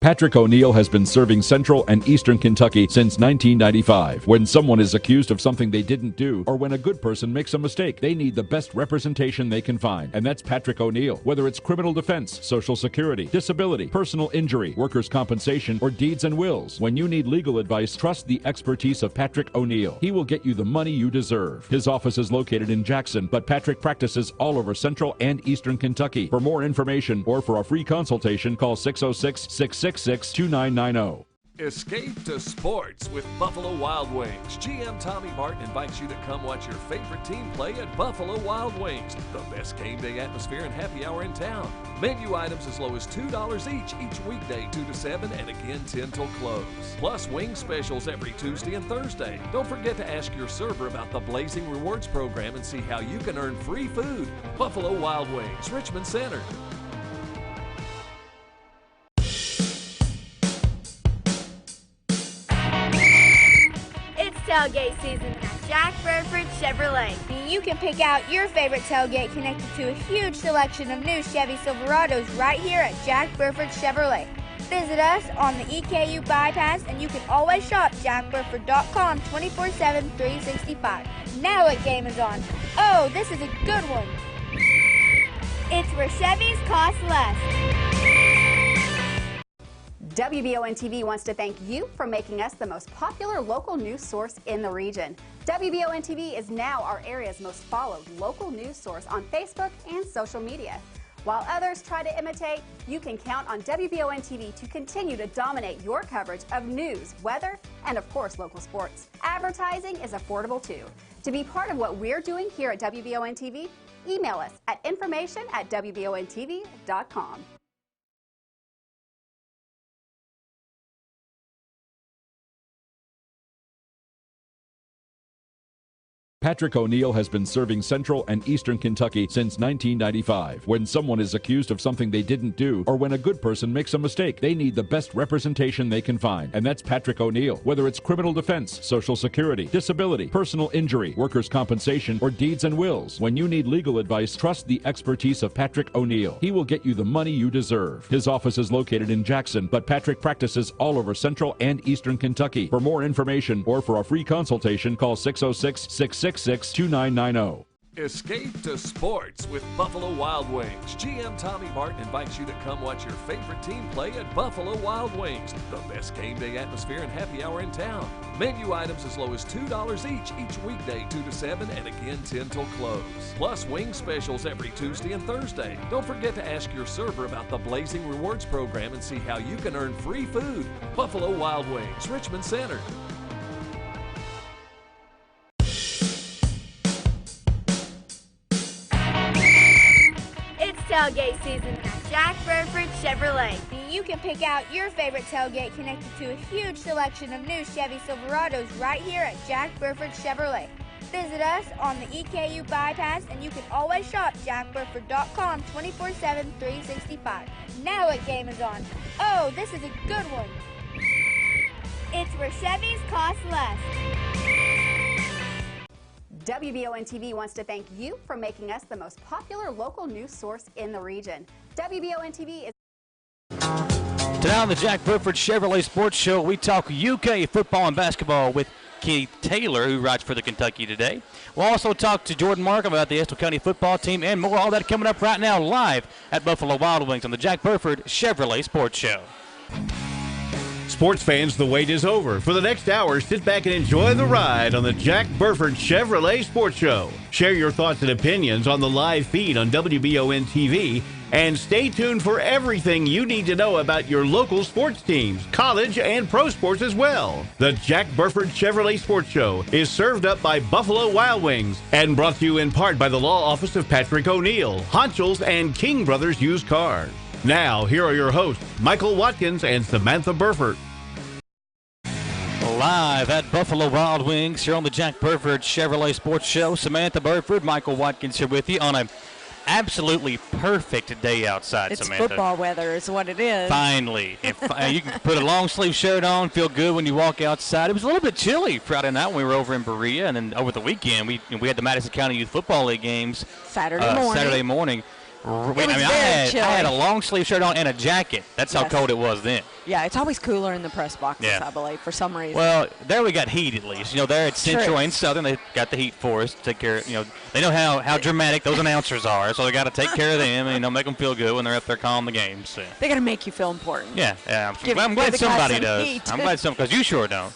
Patrick O'Neill has been serving Central and Eastern Kentucky since 1995. When someone is accused of something they didn't do, or when a good person makes a mistake, they need the best representation they can find. And that's Patrick O'Neill. Whether it's criminal defense, Social Security, disability, personal injury, workers' compensation, or deeds and wills, when you need legal advice, trust the expertise of Patrick O'Neill. He will get you the money you deserve. His office is located in Jackson, but Patrick practices all over Central and Eastern Kentucky. For more information or for a free consultation, call 606-666-2990. Escape to sports with Buffalo Wild Wings. GM Tommy Martin invites you to come watch your favorite team play at Buffalo Wild Wings, the best game day atmosphere and happy hour in town. Menu items as low as $2 each weekday 2 to 7 and again 10 till close. Plus wing specials every Tuesday and Thursday. Don't forget to ask your server about the Blazing Rewards program and see how you can earn free food. Buffalo Wild Wings, Richmond Center. Tailgate season at Jack Burford Chevrolet. You can pick out your favorite tailgate connected to a huge selection of new Chevy Silverados right here at Jack Burford Chevrolet. Visit us on the EKU bypass and you can always shop jackburford.com 24/7, 365. Now what game is on? Oh, this is a good one. It's where Chevys cost less. WBON-TV wants to thank you for making us the most popular local news source in the region. WBON-TV is now our area's most followed local news source on Facebook and social media. While others try to imitate, you can count on WBON-TV to continue to dominate your coverage of news, weather, and of course local sports. Advertising is affordable too. To be part of what we're doing here at WBON-TV, email us at information@WBONTV.com. Patrick O'Neill has been serving Central and Eastern Kentucky since 1995. When someone is accused of something they didn't do, or when a good person makes a mistake, they need the best representation they can find. And that's Patrick O'Neill. Whether it's criminal defense, Social Security, disability, personal injury, workers' compensation, or deeds and wills, when you need legal advice, trust the expertise of Patrick O'Neill. He will get you the money you deserve. His office is located in Jackson, but Patrick practices all over Central and Eastern Kentucky. For more information or for a free consultation, call 606-666-2990. Escape to sports with Buffalo Wild Wings. GM Tommy Martin invites you to come watch your favorite team play at Buffalo Wild Wings, the best game day atmosphere and happy hour in town. Menu items as low as $2 each weekday 2 to 7 and again 10 till close. Plus wing specials every Tuesday and Thursday. Don't forget to ask your server about the Blazing Rewards program and see how you can earn free food. Buffalo Wild Wings, Richmond Center. Tailgate season at Jack Burford Chevrolet. You can pick out your favorite tailgate connected to a huge selection of new Chevy Silverados right here at Jack Burford Chevrolet. Visit us on the EKU bypass and you can always shop jackburford.com 24/7, 365. Now what game is on? Oh, this is a good one. It's where Chevys cost less. WBON-TV wants to thank you for making us the most popular local news source in the region. WBON-TV is... Today on the Jack Burford Chevrolet Sports Show, we talk UK football and basketball with Keith Taylor, who writes for the Kentucky Today. We'll also talk to Jordan Markham about the Estill County football team and more. All that coming up right now live at Buffalo Wild Wings on the Jack Burford Chevrolet Sports Show. Sports fans, the wait is over. For the next hour, sit back and enjoy the ride on the Jack Burford Chevrolet Sports Show. Share your thoughts and opinions on the live feed on WBON-TV, and stay tuned for everything you need to know about your local sports teams, college and pro sports as well. The Jack Burford Chevrolet Sports Show is served up by Buffalo Wild Wings and brought to you in part by the law office of Patrick O'Neill, Honchels, and King Brothers Used Cars. Now, here are your hosts, Michael Watkins and Samantha Burford. Live at Buffalo Wild Wings here on the Jack Burford Chevrolet Sports Show. Samantha Burford, Michael Watkins here with you on an absolutely perfect day outside, it's Samantha. It's football weather is what it is. Finally. If, you can put a long sleeve shirt on, feel good when you walk outside. It was a little bit chilly Friday night when we were over in Berea, and then over the weekend we had the Madison County Youth Football League games. Saturday morning. I had a long sleeve shirt on and a jacket. That's how cold it was then. Yeah, it's always cooler in the press boxes, Yeah. I believe, for some reason. Well, there we got heat at least. There at Central and Southern, they got the heat for us to take care of, they know how dramatic those announcers are, so they got to take care of them and, make them feel good when they're up there calling the games. So. They got to make you feel important. Yeah. I'm glad somebody does. I'm glad because you sure don't.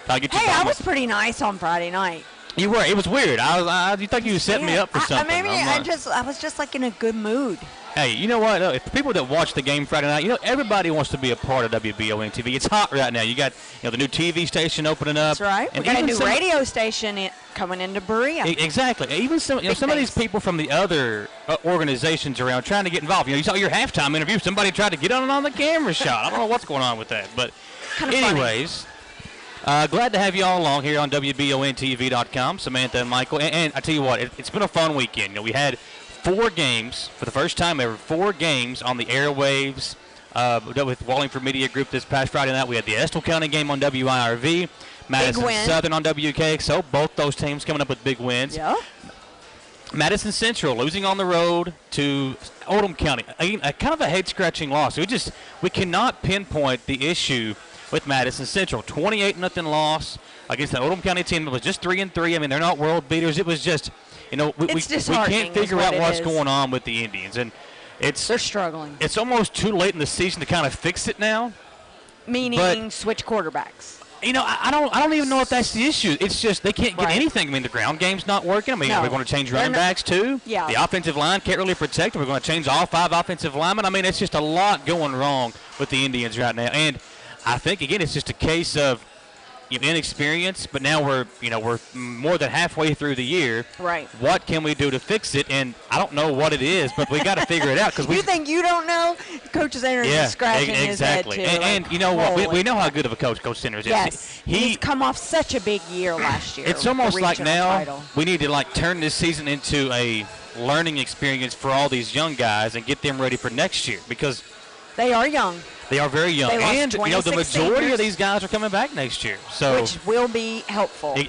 I was pretty nice on Friday night. You were. It was weird. You thought you were setting me up for something. I was just like in a good mood. Hey, you know what? If people that watch the game Friday night, everybody wants to be a part of WBON TV. It's hot right now. You got the new TV station opening up. That's right. And we got a new radio station coming into Berea. Exactly. Even some of these people from the other organizations around trying to get involved. You saw your halftime interview. Somebody tried to get on the camera shot. I don't know what's going on with that, but anyways. Glad to have you all along here on WBONTV.com, Samantha and Michael. And I tell you what, it's been a fun weekend. We had 4 games for the first time ever. 4 games on the airwaves with Wallingford Media Group this past Friday night. We had the Estill County game on WIRV, Madison Southern on WKXO. Both those teams coming up with big wins. Yeah. Madison Central losing on the road to Oldham County. A kind of a head-scratching loss. We cannot pinpoint the issue with Madison Central. 28-0 loss against the Oldham County team that was just 3-3. I mean, they're not world beaters. It was just, we can't figure out what's going on with the Indians. And they're struggling. It's almost too late in the season to kind of fix it now. Meaning switch quarterbacks. I don't even know if that's the issue. It's just they can't get anything. I mean, the ground game's not working. I mean, are we going to change running backs too? Yeah. The offensive line can't really protect. We're going to change all 5 offensive linemen. I mean, it's just a lot going wrong with the Indians right now. And I think, again, it's just a case of inexperience, but now we're more than halfway through the year. Right. What can we do to fix it? And I don't know what it is, but we got to figure it out. You think you don't know? Coach Sanders is scratching his head, too. And you know what? We know how good of a coach Sanders is. Yes. He's come off such a big year last year. It's almost like now we need to turn this season into a learning experience for all these young guys and get them ready for next year because they are young. They are very young. And, the majority of these guys are coming back next year. Which will be helpful. And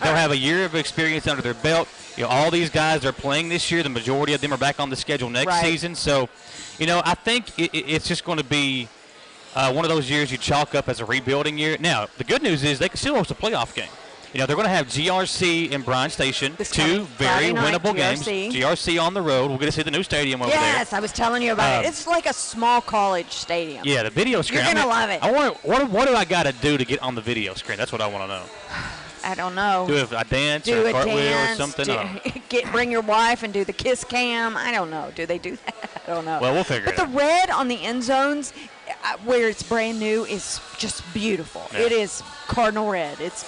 they'll have a year of experience under their belt. All these guys are playing this year. The majority of them are back on the schedule next season. So, I think it's just going to be one of those years you chalk up as a rebuilding year. Now, the good news is they can still host a playoff game. They're going to have GRC in Bryan Station, 2 very winnable games. GRC on the road. We're going to see the new stadium over there. Yes, I was telling you about it. It's like a small college stadium. Yeah, the video screen. You're going to love it. What do I got to do to get on the video screen? That's what I want to know. I don't know. Do a dance or a cartwheel or something? Bring your wife and do the kiss cam. I don't know. Do they do that? I don't know. Well, we'll figure it out. But the red on the end zones where it's brand new is just beautiful. Yeah. It is cardinal red. It's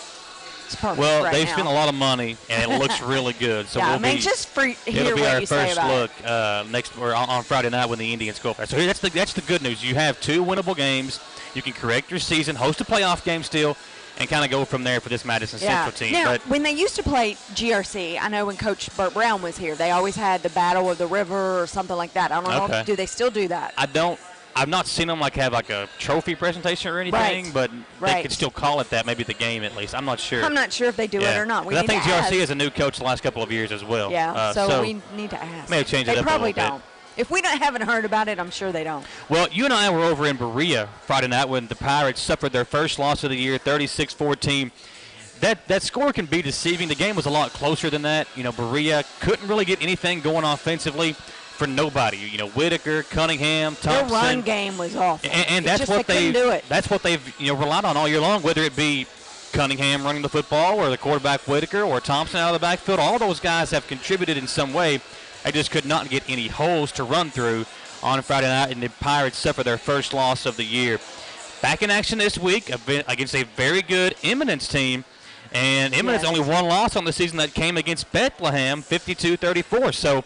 perfect. Well, they've spent a lot of money, and it looks really good. So it'll be our first look on Friday night when the Indians go up there. So that's the good news. You have 2 winnable games. You can correct your season, host a playoff game still, and kind of go from there for this Madison Central team. Now, when they used to play GRC, I know when Coach Burt Brown was here, they always had the Battle of the River or something like that. I don't know. Do they still do that? I've not seen them have a trophy presentation or anything, but they could still call it that. Maybe the game at least. I'm not sure. I'm not sure if they do it or not. I think GRC has a new coach the last couple of years as well. Yeah, so we need to ask. May have changed it up a little bit. They probably don't. If we haven't heard about it, I'm sure they don't. Well, you and I were over in Berea Friday night when the Pirates suffered their first loss of the year, 36-14. That score can be deceiving. The game was a lot closer than that. Berea couldn't really get anything going offensively. For nobody, Whitaker, Cunningham, Thompson. Their run game was awful. And that's what they've relied on all year long. Whether it be Cunningham running the football, or the quarterback Whitaker, or Thompson out of the backfield, all those guys have contributed in some way. They just could not get any holes to run through on Friday night, and the Pirates suffer their first loss of the year. Back in action this week against a very good Eminence team. And Eminence only 1 loss on the season that came against Bethlehem, 52-34. So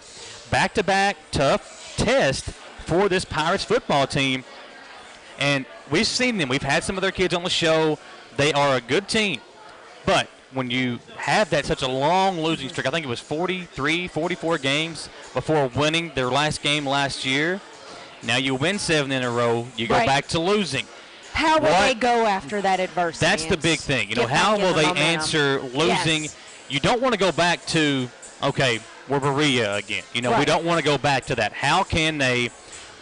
back-to-back tough test for this Pirates football team. And we've seen them. We've had some of their kids on the show. They are a good team. But when you have such a long losing streak, I think it was 43, 44 games before winning their last game last year. Now you win 7 in a row. You go back to losing. How will they go after that adversity? That's the big thing. How will they answer losing? Yes. You don't want to go back to okay, we're Berea again. You know, we don't want to go back to that. How can they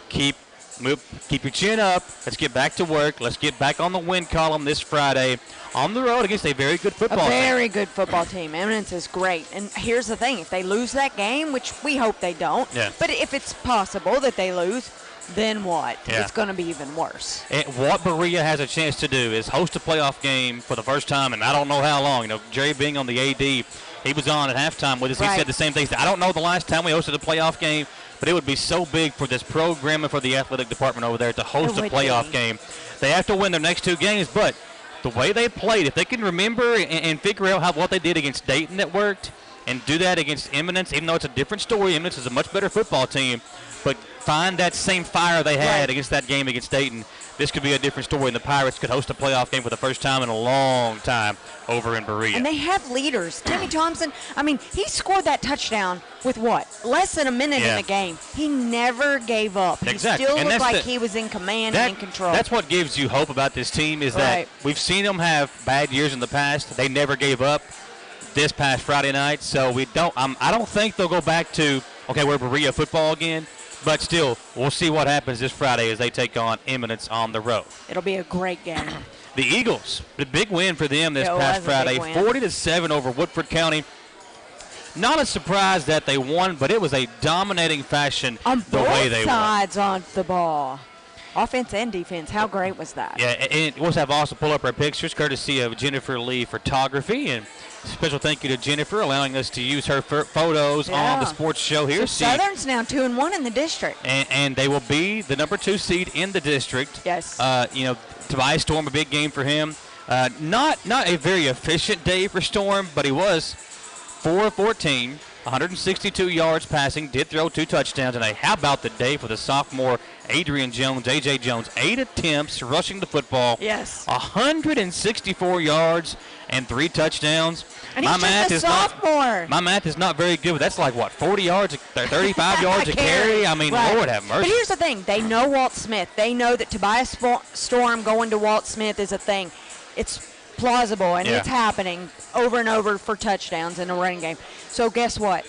keep your chin up? Let's get back to work. Let's get back on the win column this Friday on the road against a very good football team. Very good football team. Eminence is great. And here's the thing. If they lose that game, which we hope they don't, but if it's possible that they lose, then what? Yeah. It's going to be even worse. And what Berea has a chance to do is host a playoff game for the first time, and I don't know how long. You know, Jerry Bing on the AD, he was on at halftime with us. He said the same thing. I don't know the last time we hosted a playoff game, but it would be so big for this program and for the athletic department over there to host a playoff game. They have to win their next 2 games, but the way they played, if they can remember and figure out what they did against Dayton that worked and do that against Eminence, even though it's a different story, Eminence is a much better football team, but find that same fire they had against that game against Dayton. This could be a different story, and the Pirates could host a playoff game for the first time in a long time over in Berea. And they have leaders. Timmy Thompson, I mean, he scored that touchdown with what? Less than a minute in the game. He never gave up. Exactly. He still looked like he was in command and in control. That's what gives you hope about this team is that we've seen them have bad years in the past. They never gave up this past Friday night, so I don't think they'll go back to, okay, we're Berea football again. But still, we'll see what happens this Friday as they take on Eminence on the road. It'll be a great game. The Eagles, the big win for them this past Friday, 40-7 over Woodford County. Not a surprise that they won, but it was a dominating fashion on the way they won. Both sides on the ball. Offense and defense. How great was that? Yeah, and we'll have also pull up our pictures, courtesy of Jennifer Lee Photography. And special thank you to Jennifer allowing us to use her photos on the sports show here. So Southern's now 2-1 in the district. And they will be the number 2 seed in the district. Yes. You know, Tobias Storm, a big game for him. Not a very efficient day for Storm, but he was 4-14, 162 yards passing, did throw 2 touchdowns. And how about the day for the sophomore Adrian Jones, A.J. Jones, 8 attempts rushing the football. Yes. 164 yards and 3 touchdowns. And he's just a sophomore. My math is not very good, but that's like, 40 yards, 35 yards a carry? I mean, Lord have mercy. But here's the thing. They know Walt Smith. They know that Tobias Storm going to Walt Smith is a thing. It's plausible, and it's happening over and over for touchdowns in a running game. So guess what?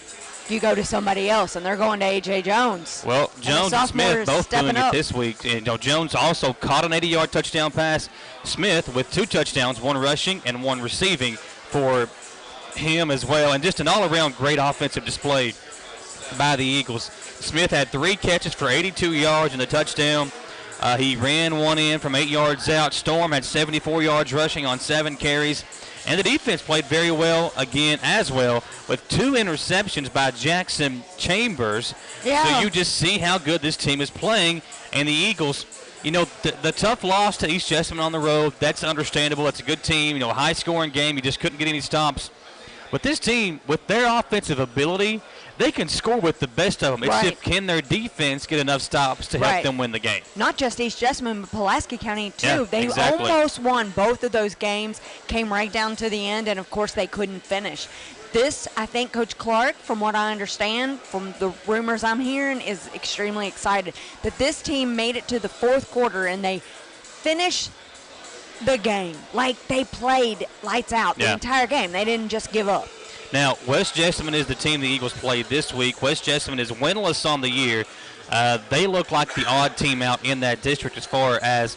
You go to somebody else, and they're going to A.J. Jones. Well, Jones and Smith both doing it this week. And, Jones also caught an 80-yard touchdown pass. Smith with 2 touchdowns, 1 rushing and 1 receiving for him as well. And just an all-around great offensive display by the Eagles. Smith had 3 catches for 82 yards and a touchdown. He ran 1 in from 8 yards out. Storm had 74 yards rushing on 7 carries. And the defense played very well again as well with 2 interceptions by Jackson Chambers. Yeah. So you just see how good this team is playing. And the Eagles, the tough loss to East Jessamine on the road, that's understandable. It's a good team, high-scoring game. You just couldn't get any stops. But this team, with their offensive ability, they can score with the best of them. It's just can their defense get enough stops to help them win the game. Not just East Jessamine, but Pulaski County, too. Yeah, they almost won both of those games, came right down to the end, and, of course, they couldn't finish. This, I think, Coach Clark, from what I understand, from the rumors I'm hearing, is extremely excited that this team made it to the 4th quarter, and they finished the game. Like, they played lights out the entire game. They didn't just give up. Now, West Jessamine is the team the Eagles played this week. West Jessamine is winless on the year. They look like the odd team out in that district as far as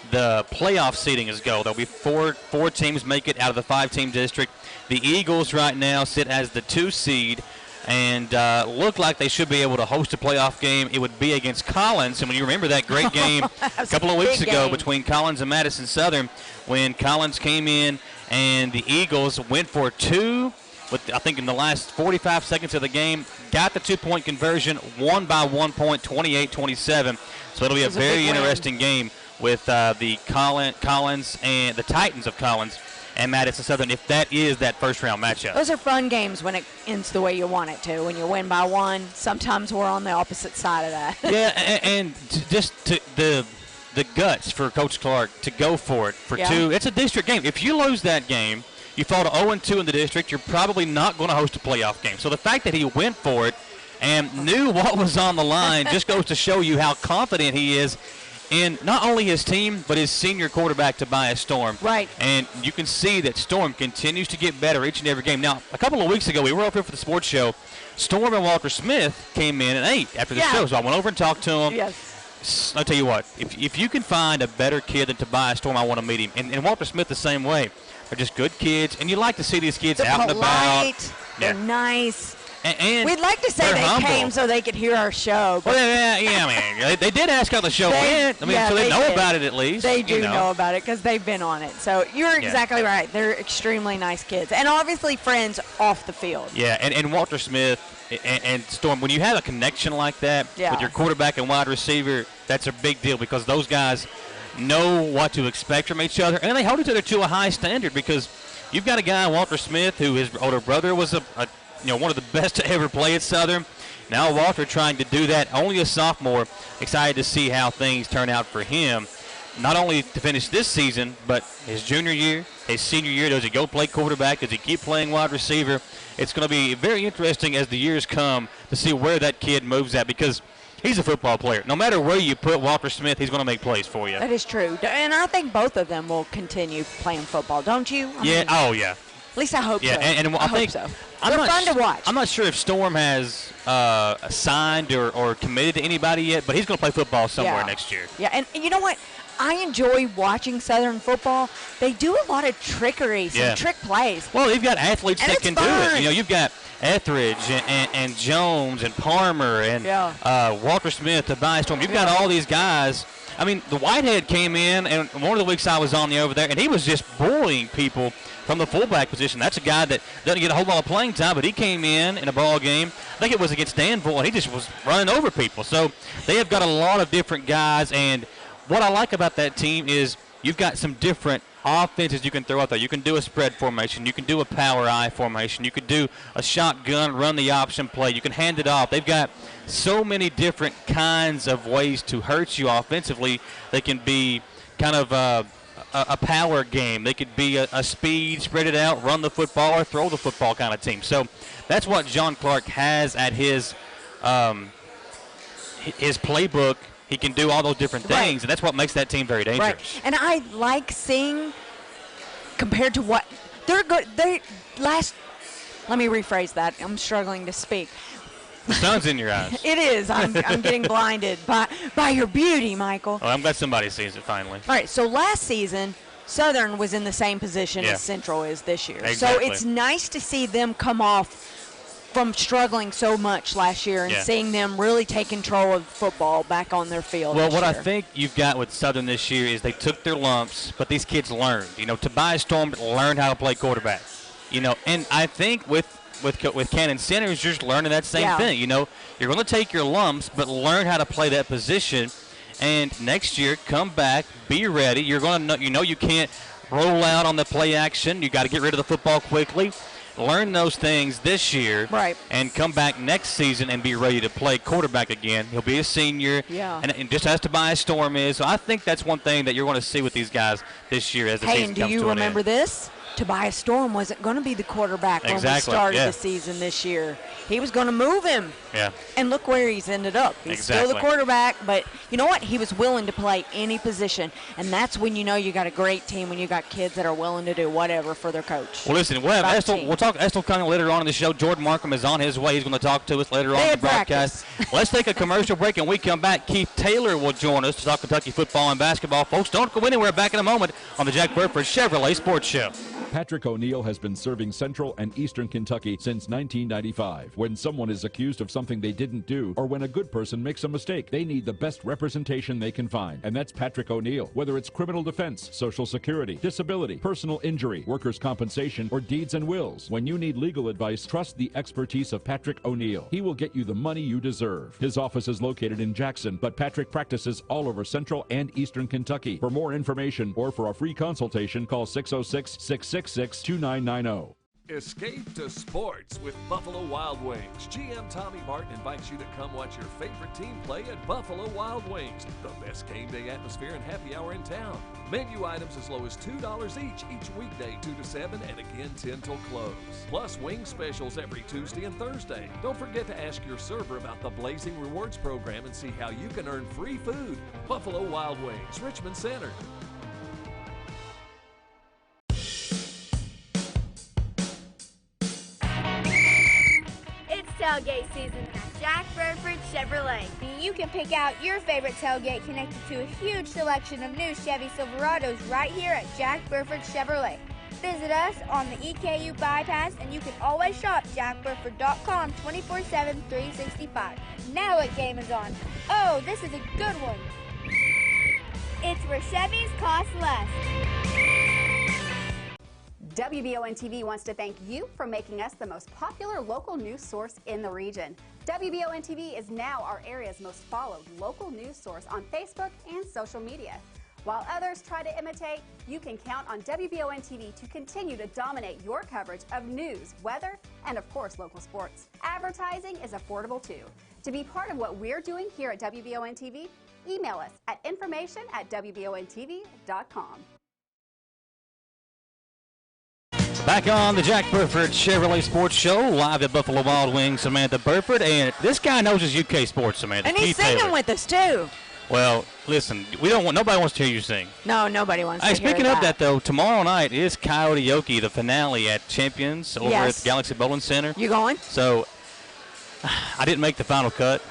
the playoff seeding is go. There'll be four teams make it out of the 5-team district. The Eagles right now sit as the 2 seed and look like they should be able to host a playoff game. It would be against Collins. And when you remember that great game a couple of weeks ago between Collins and Madison Southern, when Collins came in and the Eagles went for 2, I think in the last 45 seconds of the game, got the 2-point conversion, won by 1 point, 28-27. So it'll be a very interesting game with the Collins and the Titans of Collins and Madison Southern, if that is that first-round matchup. Those are fun games when it ends the way you want it to. When you win by 1, sometimes we're on the opposite side of that. Yeah, and just the guts for Coach Clark to go for it for 2. It's a district game. If you lose that game, you fall to 0-2 in the district, you're probably not going to host a playoff game. So the fact that he went for it and knew what was on the line just goes to show you how confident he is in not only his team, but his senior quarterback, Tobias Storm. Right. And you can see that Storm continues to get better each and every game. Now, a couple of weeks ago, we were up here for the sports show. Storm and Walter Smith came in and ate after the show, so I went over and talked to him. Yes. I'll tell you what, if you can find a better kid than Tobias Storm, I want to meet him. And Walter Smith the same way. They're just good kids, and you like to see these kids They're out and about. polite. They're nice. And we'd like to say they humble. came so they could hear our show. Well, I mean, they did ask how the show went. I mean, so they know about it at least. They do know about it because they've been on it. So you're exactly right. They're extremely nice kids. And obviously friends off the field. Yeah, and Walter Smith and Storm, when you have a connection like that with your quarterback and wide receiver, that's a big deal because those guys know what to expect from each other. And they hold each other to a high standard because you've got a guy, Walter Smith, who his older brother was one of the best to ever play at Southern. Now Walter trying to do that, only a sophomore. Excited to see how things turn out for him. Not only to finish this season, but his junior year, his senior year. Does he go play quarterback? Does he keep playing wide receiver? It's going to be very interesting as the years come to see where that kid moves at because he's a football player. No matter where you put Walter Smith, he's going to make plays for you. That is true. And I think both of them will continue playing football, don't you? I mean, at least I hope so. And I think so. They're fun to watch. I'm not sure if Storm has signed or committed to anybody yet, but he's going to play football somewhere next year. Yeah, and you know what? I enjoy watching Southern football. They do a lot of trickery, some trick plays. Well, they've got athletes that can do it. You know, you've got Etheridge and Jones and Palmer and Walter Smith, Tobias Storm. You've got all these guys. I mean, the Whitehead came in, and one of the weeks I was on over there, and he was just bullying people from the fullback position. That's a guy that doesn't get a whole lot of playing time, but he came in a ball game. I think it was against Danville, and he just was running over people. So they have got a lot of different guys, and what I like about that team is you've got some different offenses you can throw out there. You can do a spread formation. You can do a power I formation. You can do a shotgun, run the option play. You can hand it off. They've got so many different kinds of ways to hurt you offensively. They can be kind of a power game. They could be a speed, spread it out, run the football, or throw the football kind of team. So that's what John Clark has at his playbook. He can do all those different things, and that's what makes that team very dangerous. Right. And I like seeing, compared to what they're good. Let me rephrase that. I'm struggling to speak. The sun's in your eyes. It is. I'm getting blinded by your beauty, Michael. Oh, I'm glad somebody sees it finally. All right. So last season, Southern was in the same position as Central is this year. Exactly. So it's nice to see them come off from struggling so much last year and seeing them really take control of football back on their field. Well, what I think you've got with Southern this year is they took their lumps, but these kids learned. You know, Tobias Storm learned how to play quarterback. You know, and I think with Cannon Centers, you're just learning that same thing. You know, you're going to take your lumps, but learn how to play that position. And next year, come back, be ready. You're going to know, you can't roll out on the play action. You got to get rid of the football quickly. Learn those things this year and come back next season and be ready to play quarterback again. He'll be a senior, and just as Tobias Storm is. So I think that's one thing that you're going to see with these guys this year as the season comes to an end. Hey, and do you remember this? Tobias Storm wasn't going to be the quarterback when we started the season this year. He was going to move him. Yeah. And look where he's ended up. He's still the quarterback, but you know what? He was willing to play any position, and that's when you know you got a great team, when you got kids that are willing to do whatever for their coach. Well, listen, we'll talk Estill County later on in the show. Jordan Markham is on his way. He's going to talk to us later on in the broadcast. Let's take a commercial break, and we come back. Keith Taylor will join us to talk Kentucky football and basketball. Folks, don't go anywhere. Back in a moment on the Jack Burford Chevrolet Sports Show. Patrick O'Neill has been serving Central and Eastern Kentucky since 1995. When someone is accused of something they didn't do, or when a good person makes a mistake, they need the best representation they can find. And that's Patrick O'Neill. Whether it's criminal defense, Social Security, disability, personal injury, workers' compensation, or deeds and wills. When you need legal advice, trust the expertise of Patrick O'Neill. He will get you the money you deserve. His office is located in Jackson, but Patrick practices all over Central and Eastern Kentucky. For more information or for a free consultation, call 606-666-2990. Escape to sports with Buffalo Wild Wings. GM Tommy Martin invites you to come watch your favorite team play at Buffalo Wild Wings, the best game day atmosphere and happy hour in town. Menu items as low as $2 each weekday 2 to 7 and again 10 till close. Plus wing specials every Tuesday and Thursday. Don't forget to ask your server about the Blazing Rewards program and see how you can earn free food. Buffalo Wild Wings, Richmond Center. Tailgate season at Jack Burford Chevrolet. You can pick out your favorite tailgate connected to a huge selection of new Chevy Silverados right here at Jack Burford Chevrolet. Visit us on the EKU bypass, and you can always shop jackburford.com 24/7, 365. Now what game is on? Oh, this is a good one. It's where Chevys cost less. WBON-TV wants to thank you for making us the most popular local news source in the region. WBON-TV is now our area's most followed local news source on Facebook and social media. While others try to imitate, you can count on WBON-TV to continue to dominate your coverage of news, weather, and of course local sports. Advertising is affordable too. To be part of what we're doing here at WBON-TV, email us at information@WBONTV.com. Back on the Jack Burford Chevrolet Sports Show, live at Buffalo Wild Wings, Samantha Burford. And this guy knows his UK sports, Samantha. And he's Keith singing Taylor. with us, too. Well, listen, nobody wants to hear you sing. No, nobody wants Hey, to hear speaking of that, though, tomorrow night is Coyote, the finale at Champions over at the Galaxy Bowling Center. You going? So, I didn't make the final cut,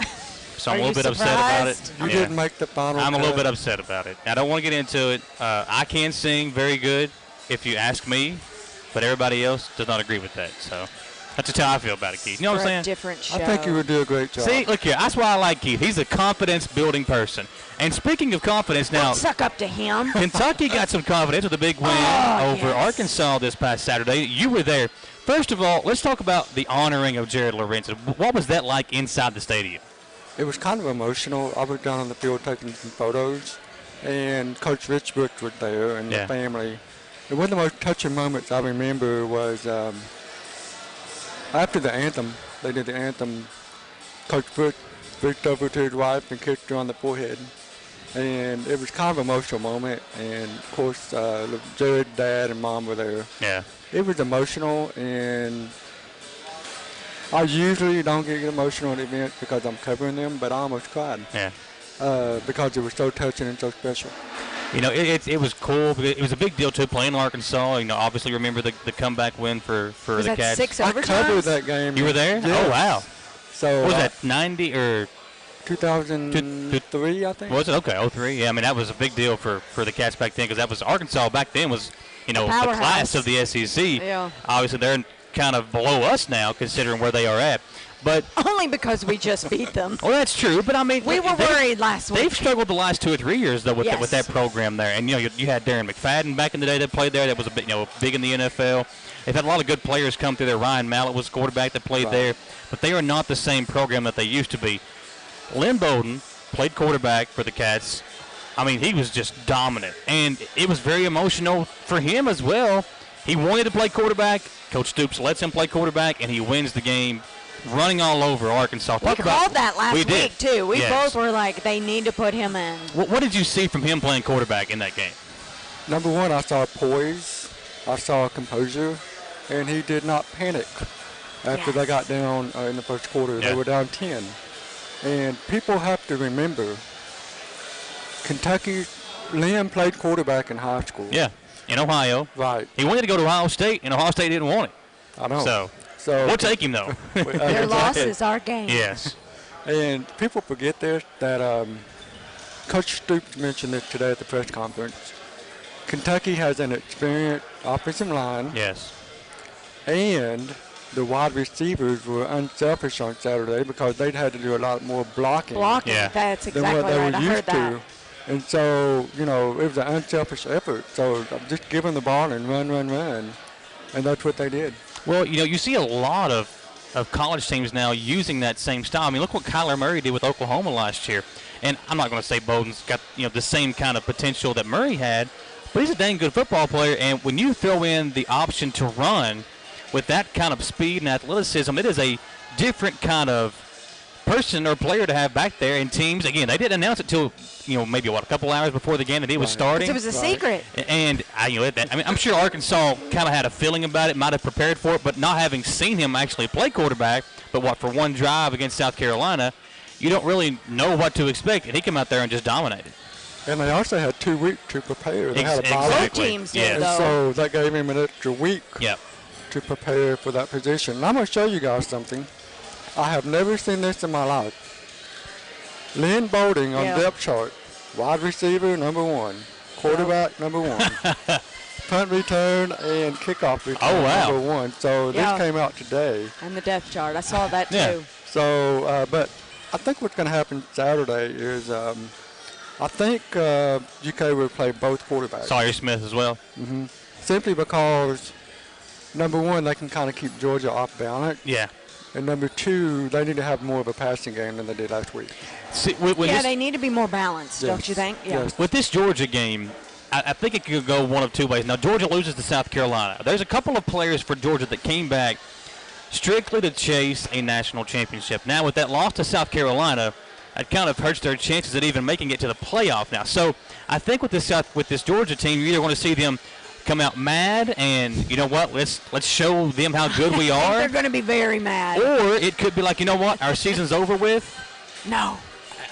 so I'm a little bit upset about it. You didn't make the final I'm cut. a little bit upset about it. I don't want to get into it. I can sing very good if you ask me, but everybody else does not agree with that. So that's just how I feel about it, Keith. You know what I'm saying? Different show. I think you would do a great job. See, look here. That's why I like Keith. He's a confidence-building person. And speaking of confidence now, Don't suck up to him. Kentucky got some confidence with a big win over Arkansas this past Saturday. You were there. First of all, let's talk about the honoring of Jared Lorenzen. What was that like inside the stadium? It was kind of emotional. I was down on the field taking some photos, and Coach Rich Brooks was there and the family. And one of the most touching moments I remember was after the anthem. They did the anthem. Coach Brooks reached over to his wife and kissed her on the forehead. And it was kind of an emotional moment. And, of course, Jared, Dad, and Mom were there. Yeah. It was emotional, and I usually don't get emotional at events because I'm covering them, but I almost cried. Yeah. Because it was so touching and so special. You know, it was cool. It was a big deal, too, playing Arkansas. You know, obviously remember the comeback win for Was the that Cats. 6 I overtimes? covered that game. You were there? Yes. Oh, wow. So What was that, 90 or 2003, I think. was it? Okay, 03. Yeah, I mean, that was a big deal for the Cats back then because that was Arkansas back then was, you know, the powerhouse. class of the SEC. Yeah. Obviously, they're kind of below us now considering where they are at. But Only because we just beat them. well, that's true. But I mean, We were worried last week. They've struggled the last 2 or 3 years though with Yes. with that program there. And you know, you had Darren McFadden back in the day that played there. That was a big, big in the NFL. They've had a lot of good players come through there. Ryan Mallett was quarterback that played there, but they are not the same program that they used to be. Lynn Bowden played quarterback for the Cats. I mean, he was just dominant, and it was very emotional for him as well. He wanted to play quarterback. Coach Stoops lets him play quarterback, and he wins the game, running all over Arkansas. We called that last We did. week, too. We Yes. both were like, they need to put him in. What did you see from him playing quarterback in that game? Number one, I saw poise. I saw composure. And he did not panic after they got down in the first quarter. Yeah. They were down 10. And people have to remember, Kentucky, Lynn played quarterback in high school. Yeah, in Ohio. Right. He wanted to go to Ohio State, and Ohio State didn't want it. I know. So we'll take him, though. Their loss is our game. Yes. And people forget this, that Coach Stoops mentioned this today at the press conference. Kentucky has an experienced offensive line. Yes. And the wide receivers were unselfish on Saturday because they'd had to do a lot more blocking. Blocking, that's than exactly what they right. were I used heard that. to. And so, it was an unselfish effort. So just give them the ball and run. And that's what they did. Well, you see a lot of college teams now using that same style. I mean, look what Kyler Murray did with Oklahoma last year. And I'm not going to say Bowden's got, the same kind of potential that Murray had, but he's a dang good football player. And when you throw in the option to run, with that kind of speed and athleticism, it is a different kind of person or player to have back there. In teams, again, they didn't announce it till maybe a couple hours before the game that he was starting. It was a secret. And I'm sure Arkansas kind of had a feeling about it, might have prepared for it, but not having seen him actually play quarterback, but for one drive against South Carolina, you don't really know what to expect, and he came out there and just dominated. And they also had 2 weeks to prepare. They had a bye Both week. teams Yeah. did, And though. so that gave him an extra week Yep. to prepare for that position. And I'm going to show you guys something. I have never seen this in my life. Lynn Bolding on depth chart, wide receiver number 1, quarterback number 1, punt return and kickoff return number 1. So this came out today. And the depth chart, I saw that Yeah. too. So, but I think what's going to happen Saturday is I think UK will play both quarterbacks. Sawyer Smith as well. Simply because, number 1, they can kind of keep Georgia off balance. Yeah. And number 2, they need to have more of a passing game than they did last week. See, They need to be more balanced, don't you think? Yeah. Yes. With this Georgia game, I think it could go one of two ways. Now, Georgia loses to South Carolina. There's a couple of players for Georgia that came back strictly to chase a national championship. Now, with that loss to South Carolina, it kind of hurts their chances at even making it to the playoff now. So I think with this Georgia team, you're either going to see them come out mad and, you know what, let's show them how good we are. They're going to be very mad. Or it could be like, you know what, our season's over with. No.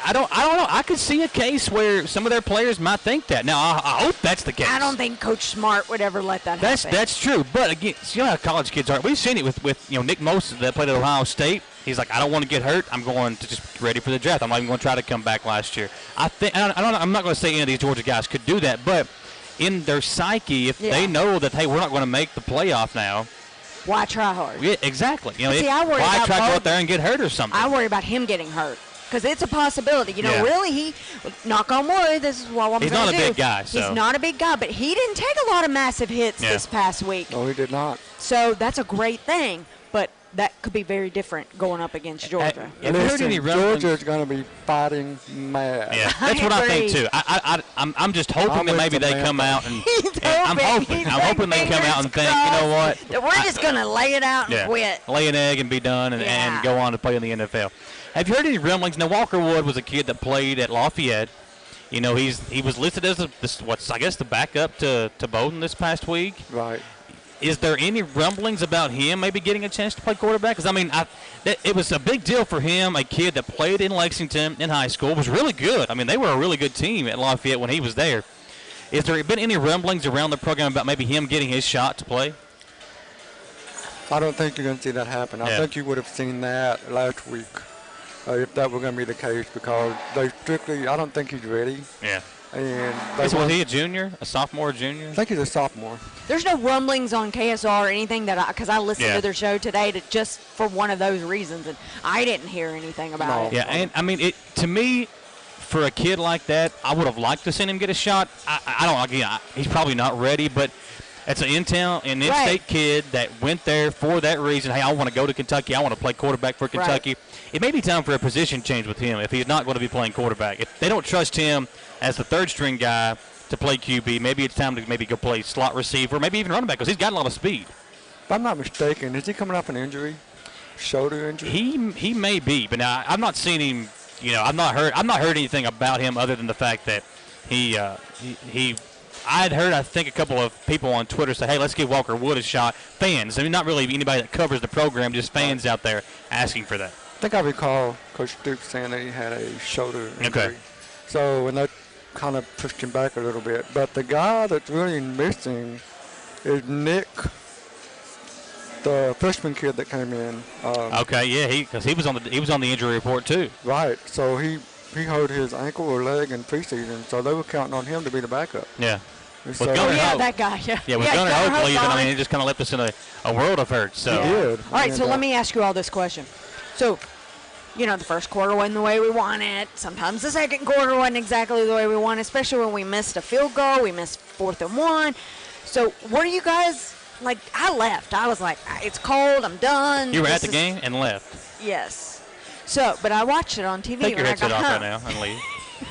I don't know. I could see a case where some of their players might think that. Now, I hope that's the case. I don't think Coach Smart would ever let that happen. That's true. But again, you know how college kids are. We've seen it with Nick Moses that played at Ohio State. He's like, I don't want to get hurt. I'm going to just get ready for the draft. I'm not even going to try to come back last year. I'm not going to say any of these Georgia guys could do that, but in their psyche, if they know that, hey, we're not going to make the playoff now. Why try hard? Yeah, exactly. I worry why about try to go both. out there and get hurt or something? I worry about him getting hurt. Because it's a possibility. Yeah. Really, he, knock on wood, this is what I'm going to do. He's not a big guy. So. He's not a big guy, but he didn't take a lot of massive hits this past week. No, he did not. So that's a great thing, but that could be very different going up against Georgia. Have you heard any rumblings? Georgia's going to be fighting mad. Yeah, that's what I think too. I'm just hoping that maybe they come out and I'm hoping they come out and think, you know what? We're just going to lay it out and quit. Lay an egg and be done and go on to play in the NFL. Have you heard any rumblings? Now, Walker Wood was a kid that played at Lafayette. He was listed as the backup to Bowden this past week. Right. Is there any rumblings about him maybe getting a chance to play quarterback? Because, it was a big deal for him, a kid that played in Lexington in high school, was really good. They were a really good team at Lafayette when he was there. Has there been any rumblings around the program about maybe him getting his shot to play? I don't think you're going to see that happen. I think you would have seen that last week if that were going to be the case, because I don't think he's ready. Yeah. And was he a junior, a sophomore, junior? I think he's a sophomore. There's no rumblings on KSR or anything because I listened to their show today just for one of those reasons, and I didn't hear anything about it. Yeah, and to me, for a kid like that, I would have liked to see him get a shot. He's probably not ready, but it's an in-state kid that went there for that reason. Hey, I want to go to Kentucky. I want to play quarterback for Kentucky. Right. It may be time for a position change with him if he's not going to be playing quarterback. If they don't trust him as the third-string guy to play QB, maybe it's time to go play slot receiver, maybe even running back, because he's got a lot of speed. If I'm not mistaken, is he coming off an injury, shoulder injury? He may be, but now I've not seen him. I've not heard anything about him other than the fact that he I'd heard, I think, a couple of people on Twitter say, hey, let's give Walker Wood a shot. Fans. Not really anybody that covers the program, just fans out there asking for that. I think I recall Coach Stoops saying that he had a shoulder injury. Okay. So, and that kind of pushed him back a little bit. But the guy that's really missing is Nick, the freshman kid that came in. Because he was on the injury report too. Right. So he hurt his ankle or leg in preseason, so they were counting on him to be the backup. Yeah. So, that guy. Yeah, with Gunnar Hope leaving, it just kind of left us in a world of hurt. So. He did. All right, so let me ask you all this question. So, the first quarter wasn't the way we want it. Sometimes the second quarter wasn't exactly the way we want it, especially when we missed a field goal. We missed 4th and 1. So, what are you guys like? I left. I was like, it's cold. I'm done. You were at the game and left. Yes. So, but I watched it on TV. Take your when headset I got off home. right now and leave.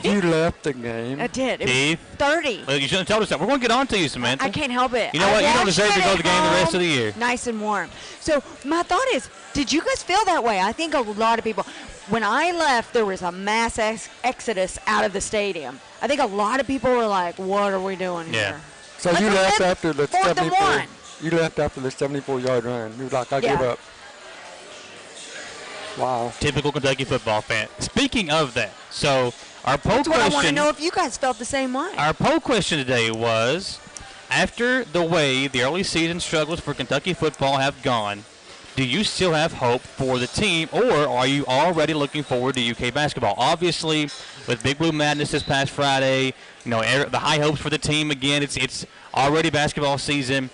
You left the game. I did. It Keith? was 30. Well, you shouldn't have told us that. We're going to get on to you, Samantha. I can't help it. You know I what? You don't watched deserve to it go to at the game the rest of the home, year. Nice and warm. So my thought is, did you guys feel that way? I think a lot of people. When I left, there was a mass exodus out of the stadium. I think a lot of people were like, "What are we doing here?" So Let's you left win after the 4th and 1. You left after the 74-yard run. You were like, I give up. Wow. Typical Kentucky football fan. Speaking of that, so our poll That's what I want to question. know if you guys felt the same way. Our poll question today was, after the way the early season struggles for Kentucky football have gone, do you still have hope for the team, or are you already looking forward to UK basketball? Obviously, with Big Blue Madness this past Friday, you know, the high hopes for the team again. It's already basketball season.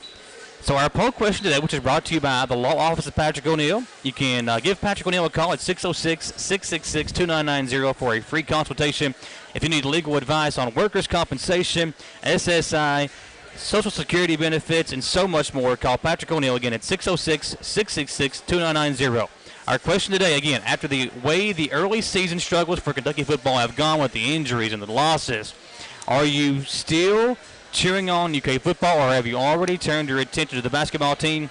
So our poll question today, which is brought to you by the law office of Patrick O'Neill. You can give Patrick O'Neill a call at 606-666-2990 for a free consultation. If you need legal advice on workers' compensation, SSI, Social Security benefits, and so much more, call Patrick O'Neill again at 606-666-2990. Our question today, again, after the way the early season struggles for Kentucky football have gone with the injuries and the losses, are you still cheering on UK football, or have you already turned your attention to the basketball team?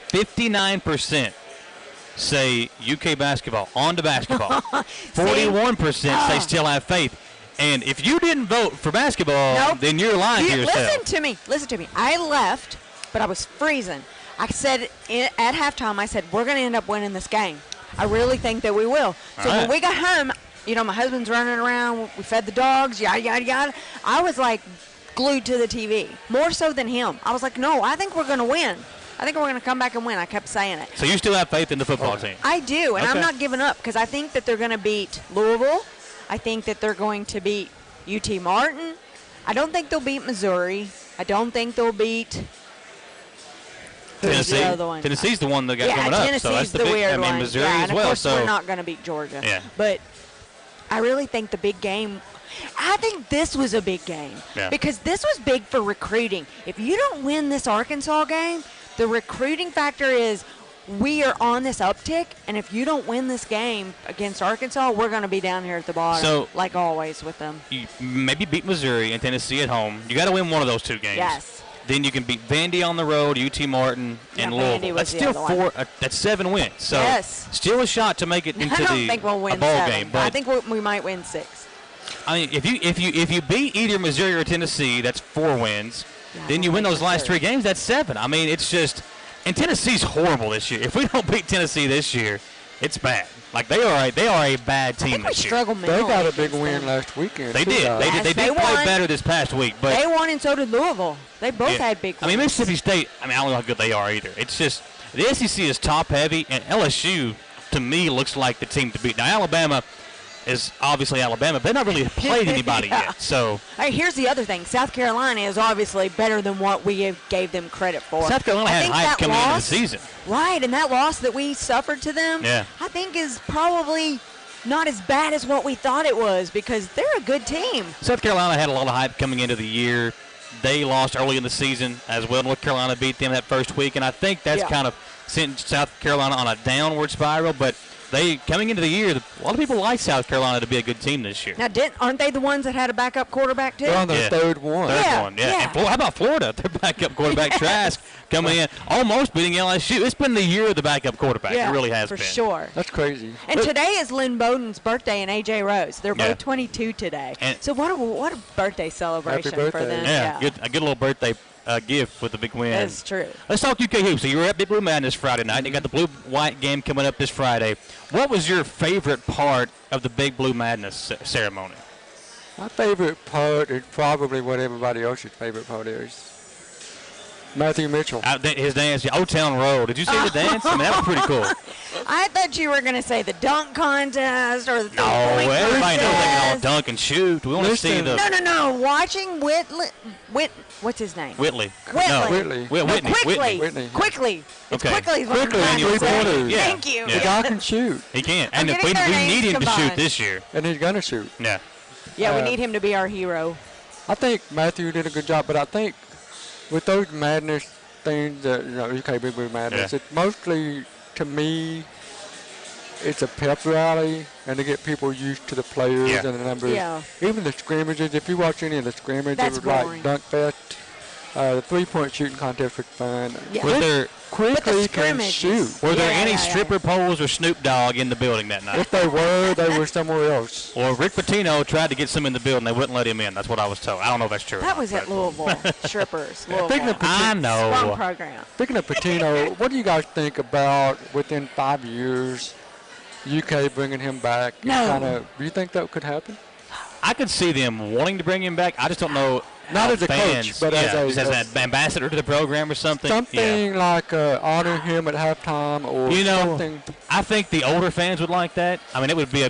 59% say UK basketball, on to basketball. 41% say still have faith. And if you didn't vote for basketball, then you're lying to yourself. Listen to me. I left, but I was freezing. I said at halftime, I said, we're going to end up winning this game. I really think that we will. So when we got home, you know, my husband's running around. We fed the dogs, yada, yada, yada. I was like glued to the TV, more so than him. I was like, no, I think we're going to win. I think we're going to come back and win. I kept saying it. So you still have faith in the football team? I do, and I'm not giving up because I think that they're going to beat Louisville. I think that they're going to beat UT Martin. I don't think they'll beat Missouri. I don't think they'll beat Tennessee. the other one. Tennessee's the one that got coming up. Tennessee's So that's the the big, weird I mean, one. Missouri yeah, as and well. of course So we're not going to beat Georgia. Yeah. But I really think the big game. I think this was a big game because this was big for recruiting. If you don't win this Arkansas game, the recruiting factor is we are on this uptick, and if you don't win this game against Arkansas, we're going to be down here at the bottom, So, like always with them. You maybe beat Missouri and Tennessee at home. You got to win one of those two games. Yes. Then you can beat Vandy on the road, UT Martin, and Louisville. That's still that's 7 wins. So still a shot to make it into I don't think we'll win a bowl 7. game. But I think we might win 6. I mean, if you beat either Missouri or Tennessee, that's 4 wins. Then you win those last 3 games, that's 7. I mean, it's just. And Tennessee's horrible this year. If we don't beat Tennessee this year, it's bad. Like they are a bad team this year. They got a big win last weekend. They did. They did play better this past week, but they won, and so did Louisville. They both had big wins. I mean, Mississippi State. I mean, I don't know how good they are either. It's just the SEC is top heavy, and LSU to me looks like the team to beat. Now Alabama is obviously Alabama, but they've not really played anybody yet. So here's the other thing. South Carolina is obviously better than what we gave them credit for. South Carolina had hype coming into the season. Right, and that loss that we suffered to them, I think is probably not as bad as what we thought it was because they're a good team. South Carolina had a lot of hype coming into the year. They lost early in the season as well. North Carolina beat them that first week, and I think that's kind of sent South Carolina on a downward spiral, but they coming into the year, a lot of people like South Carolina to be a good team this year. Now, aren't they the ones that had a backup quarterback too? They're on their third one. And how about Florida? Their backup quarterback Trask coming in, almost beating LSU. It's been the year of the backup quarterback. Yeah, it really has for been. sure. That's crazy. And today is Lynn Bowden's birthday and AJ Rose. They're both 22 today. And so what a birthday celebration Happy for birthday. them. A good little birthday gift with a big win. That's true. Let's talk UK hoops. So you were at Big Blue Madness Friday night. You got the blue-white game coming up this Friday. What was your favorite part of the Big Blue Madness ceremony? My favorite part is probably what everybody else's favorite part is. Matthew Mitchell. His dance, Old Town Road. Did you see the dance? I mean, that was pretty cool. I thought you were going to say the dunk contest or the No, three-point everybody knows they can all contest. dunk and shoot. We want to see the No. Watching what's his name? Whitley. Whitley. No. Whitley. Whitney. Whitney. Quickly. It's Okay. Quickly is what I'm Quickly, trying to say. 3-pointers. Yeah. Thank you. Yeah. The guy can shoot, He can. I'm And if getting we their names need him to shoot combined. this year. and he's going to shoot. Yeah. Yeah, we need him to be our hero. I think Matthew did a good job, but I think with those madness things, UK Big Blue Madness, Yeah. it's mostly, to me, it's a pep rally, and to get people used to the players Yeah. and the numbers. Yeah. Even the scrimmages, if you watch any of the scrimmages, That's it was like boring. dunk fest. The 3-point shooting contest was fun. Yeah. Was there Quickly can scrimmages. shoot. were there Yeah, any yeah, yeah. stripper poles or Snoop Dogg in the building that night? If they were somewhere else. Well, Rick Pitino tried to get some in the building. They wouldn't let him in. That's what I was told. I don't know if that's true. or That not, was at but- Louisville. Strippers. Speaking Louisville. of I Fun know. program. Speaking of Pitino, what do you guys think about within 5 years, UK bringing him back? No. Do you think that could happen? I could see them wanting to bring him back. I just don't know. Not how as a coach, fans, but as a- just as an ambassador to the program or something. Yeah. Something like honor him at halftime or You know, something. I think the older fans would like that. I mean, it would be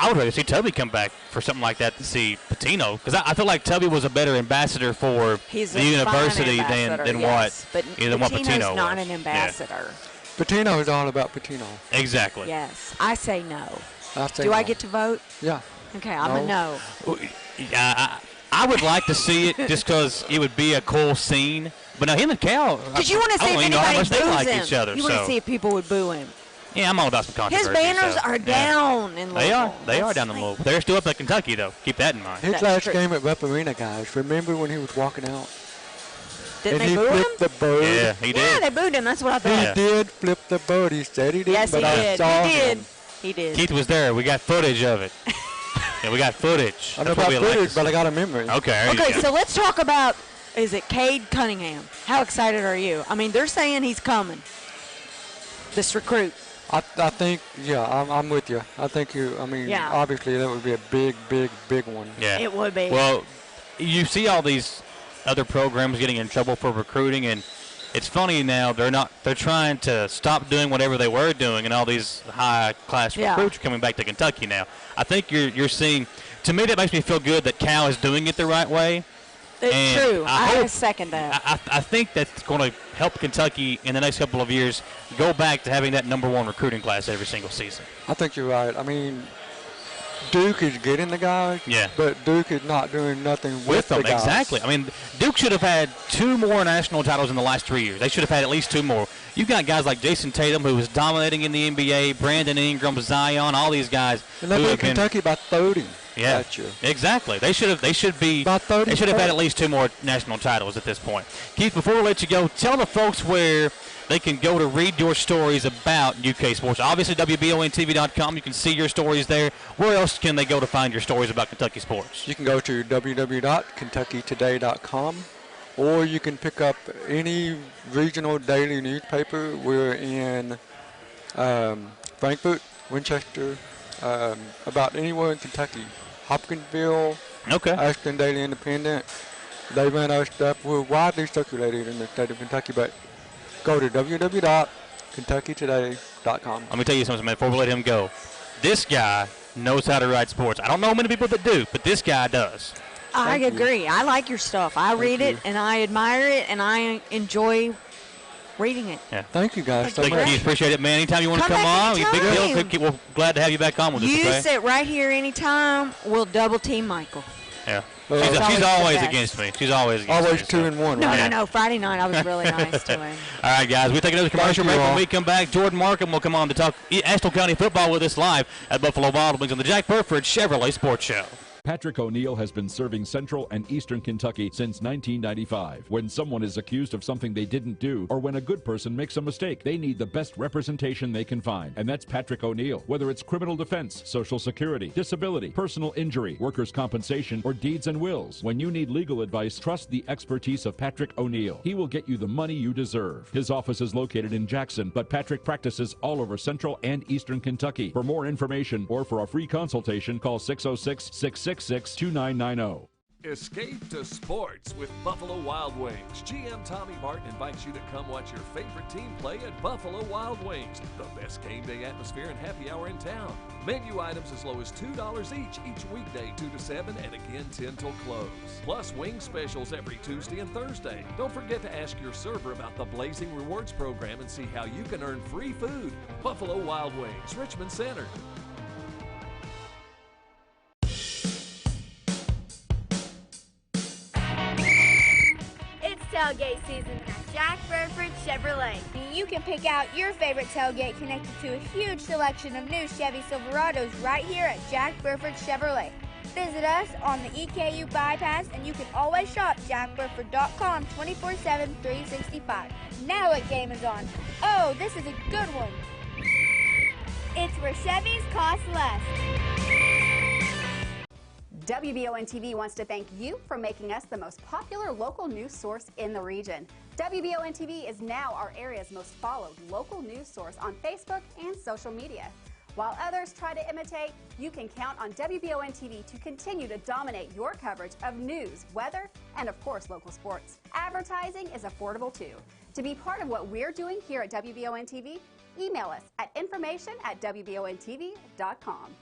I would rather see Tubby come back for something like that than see Pitino, because I feel like Tubby was a better ambassador for He's the a university fine ambassador, than yes, what but what Pitino's Pitino not was. an ambassador. Pitino is all about Pitino. Yeah, exactly. Yes, I say no. I say Do I no. get to vote? Yeah. Okay, I'm a no. I would like to see it just because it would be a cool scene. But now him and Cal, Because you want to I see don't if even know how anybody much they boos like him. each other. You want to so. see if people would boo him. Yeah, I'm all about some controversy. His banners so, are yeah. down in Louisville. They are That's down in like- Louisville. They're still up at Kentucky, though. Keep that in mind. His That's last true. game at Rupp Arena, guys. Remember when he was walking out? Didn't and they he boo him? flipped the bird. Yeah, he Yeah, did. they booed him. That's what I He thought. Yeah. did flip the bird. He said he didn't, Yes, he but I did. saw He did. him. He did. Keith was there. We got footage of it. Yeah, we got footage. I know That's what about we like to footage, see. but I got a memory. Okay, there you Okay, go. so let's talk about, is it Cade Cunningham? How excited are you? I mean, they're saying he's coming. This recruit. I think, yeah, I'm with you. I think Yeah. obviously that would be a big one. Yeah. It would be. Well, you see all these other programs getting in trouble for recruiting, and it's funny now they're trying to stop doing whatever they were doing, and all these high class Yeah. recruits are coming back to Kentucky now. I think you're seeing. To me, that makes me feel good that Cal is doing it the right way. It's and true. I I hope- second that. I think that's going to help Kentucky in the next couple of years go back to having that #1 recruiting class every single season. I think you're right. I mean, Duke is getting the guys, Yeah. but Duke is not doing nothing With them, the guys. exactly. I mean, Duke should have had 2 more national titles in the last 3 years. They should have had at least 2 more. You've got guys like Jason Tatum, who was dominating in the NBA, Brandon Ingram, Zion, all these guys And they who beat have been. Kentucky by 30 Yeah, that year. exactly. They should be. By 30 They should have had points. at least 2 more national titles at this point. Keith, before we let you go, tell the folks where they can go to read your stories about UK sports. Obviously, WBONTV.com. You can see your stories there. Where else can they go to find your stories about Kentucky sports? You can go to www.kentuckytoday.com, or you can pick up any regional daily newspaper. We're in Frankfort, Winchester, about anywhere in Kentucky. Hopkinsville, Okay. Ashton Daily Independent. They run our stuff. We're widely circulated in the state of Kentucky, but go to www.kentuckytoday.com. Let me tell you something, man, before we let him go. This guy knows how to write sports. I don't know many people that do, but this guy does. I Thank you. agree. I like your stuff. I read it, you. and I admire it, and I enjoy reading it. Thank you guys so Thank you, much. Keith. Appreciate it, man. Anytime you want to Come come back on, big anytime. deal. We're glad to have you back on with us, You okay? sit right here anytime. We'll double team Michael. Yeah. Well, She's It's always always the best. against me. She's always against Always me. 2 and 1. No, right? no. Friday night I was really nice to him. All right, guys. We take another commercial you break. When all. we come back, Jordan Markham will come on to talk Estill County football with us live at Buffalo Wild Wings on the Jack Burford Chevrolet Sports Show. Patrick O'Neill has been serving Central and Eastern Kentucky since 1995. When someone is accused of something they didn't do, or when a good person makes a mistake, they need the best representation they can find. And that's Patrick O'Neill. Whether it's criminal defense, Social Security, disability, personal injury, workers' compensation, or deeds and wills, when you need legal advice, trust the expertise of Patrick O'Neill. He will get you the money you deserve. His office is located in Jackson, but Patrick practices all over Central and Eastern Kentucky. For more information or for a free consultation, call 606-666-2990. Escape to sports with Buffalo Wild Wings. GM Tommy Martin invites you to come watch your favorite team play at Buffalo Wild Wings. The best game day atmosphere and happy hour in town. Menu items as low as $2 each weekday 2 to 7 and again 10 till close. Plus wing specials every Tuesday and Thursday. Don't forget to ask your server about the Blazing Rewards program and see how you can earn free food. Buffalo Wild Wings, Richmond Center. tailgate season at Jack Burford Chevrolet. You can pick out your favorite tailgate connected to a huge selection of new Chevy Silverados right here at Jack Burford Chevrolet. Visit us on the EKU bypass, and you can always shop jackburford.com 24/7, 365. Now what game is on? Oh, this is a good one. It's where Chevys cost less. WBON-TV wants to thank you for making us the most popular local news source in the region. WBON-TV is now our area's most followed local news source on Facebook and social media. While others try to imitate, you can count on WBON-TV to continue to dominate your coverage of news, weather, and of course local sports. Advertising is affordable too. To be part of what we're doing here at WBON-TV, email us at information@WBONTV.com.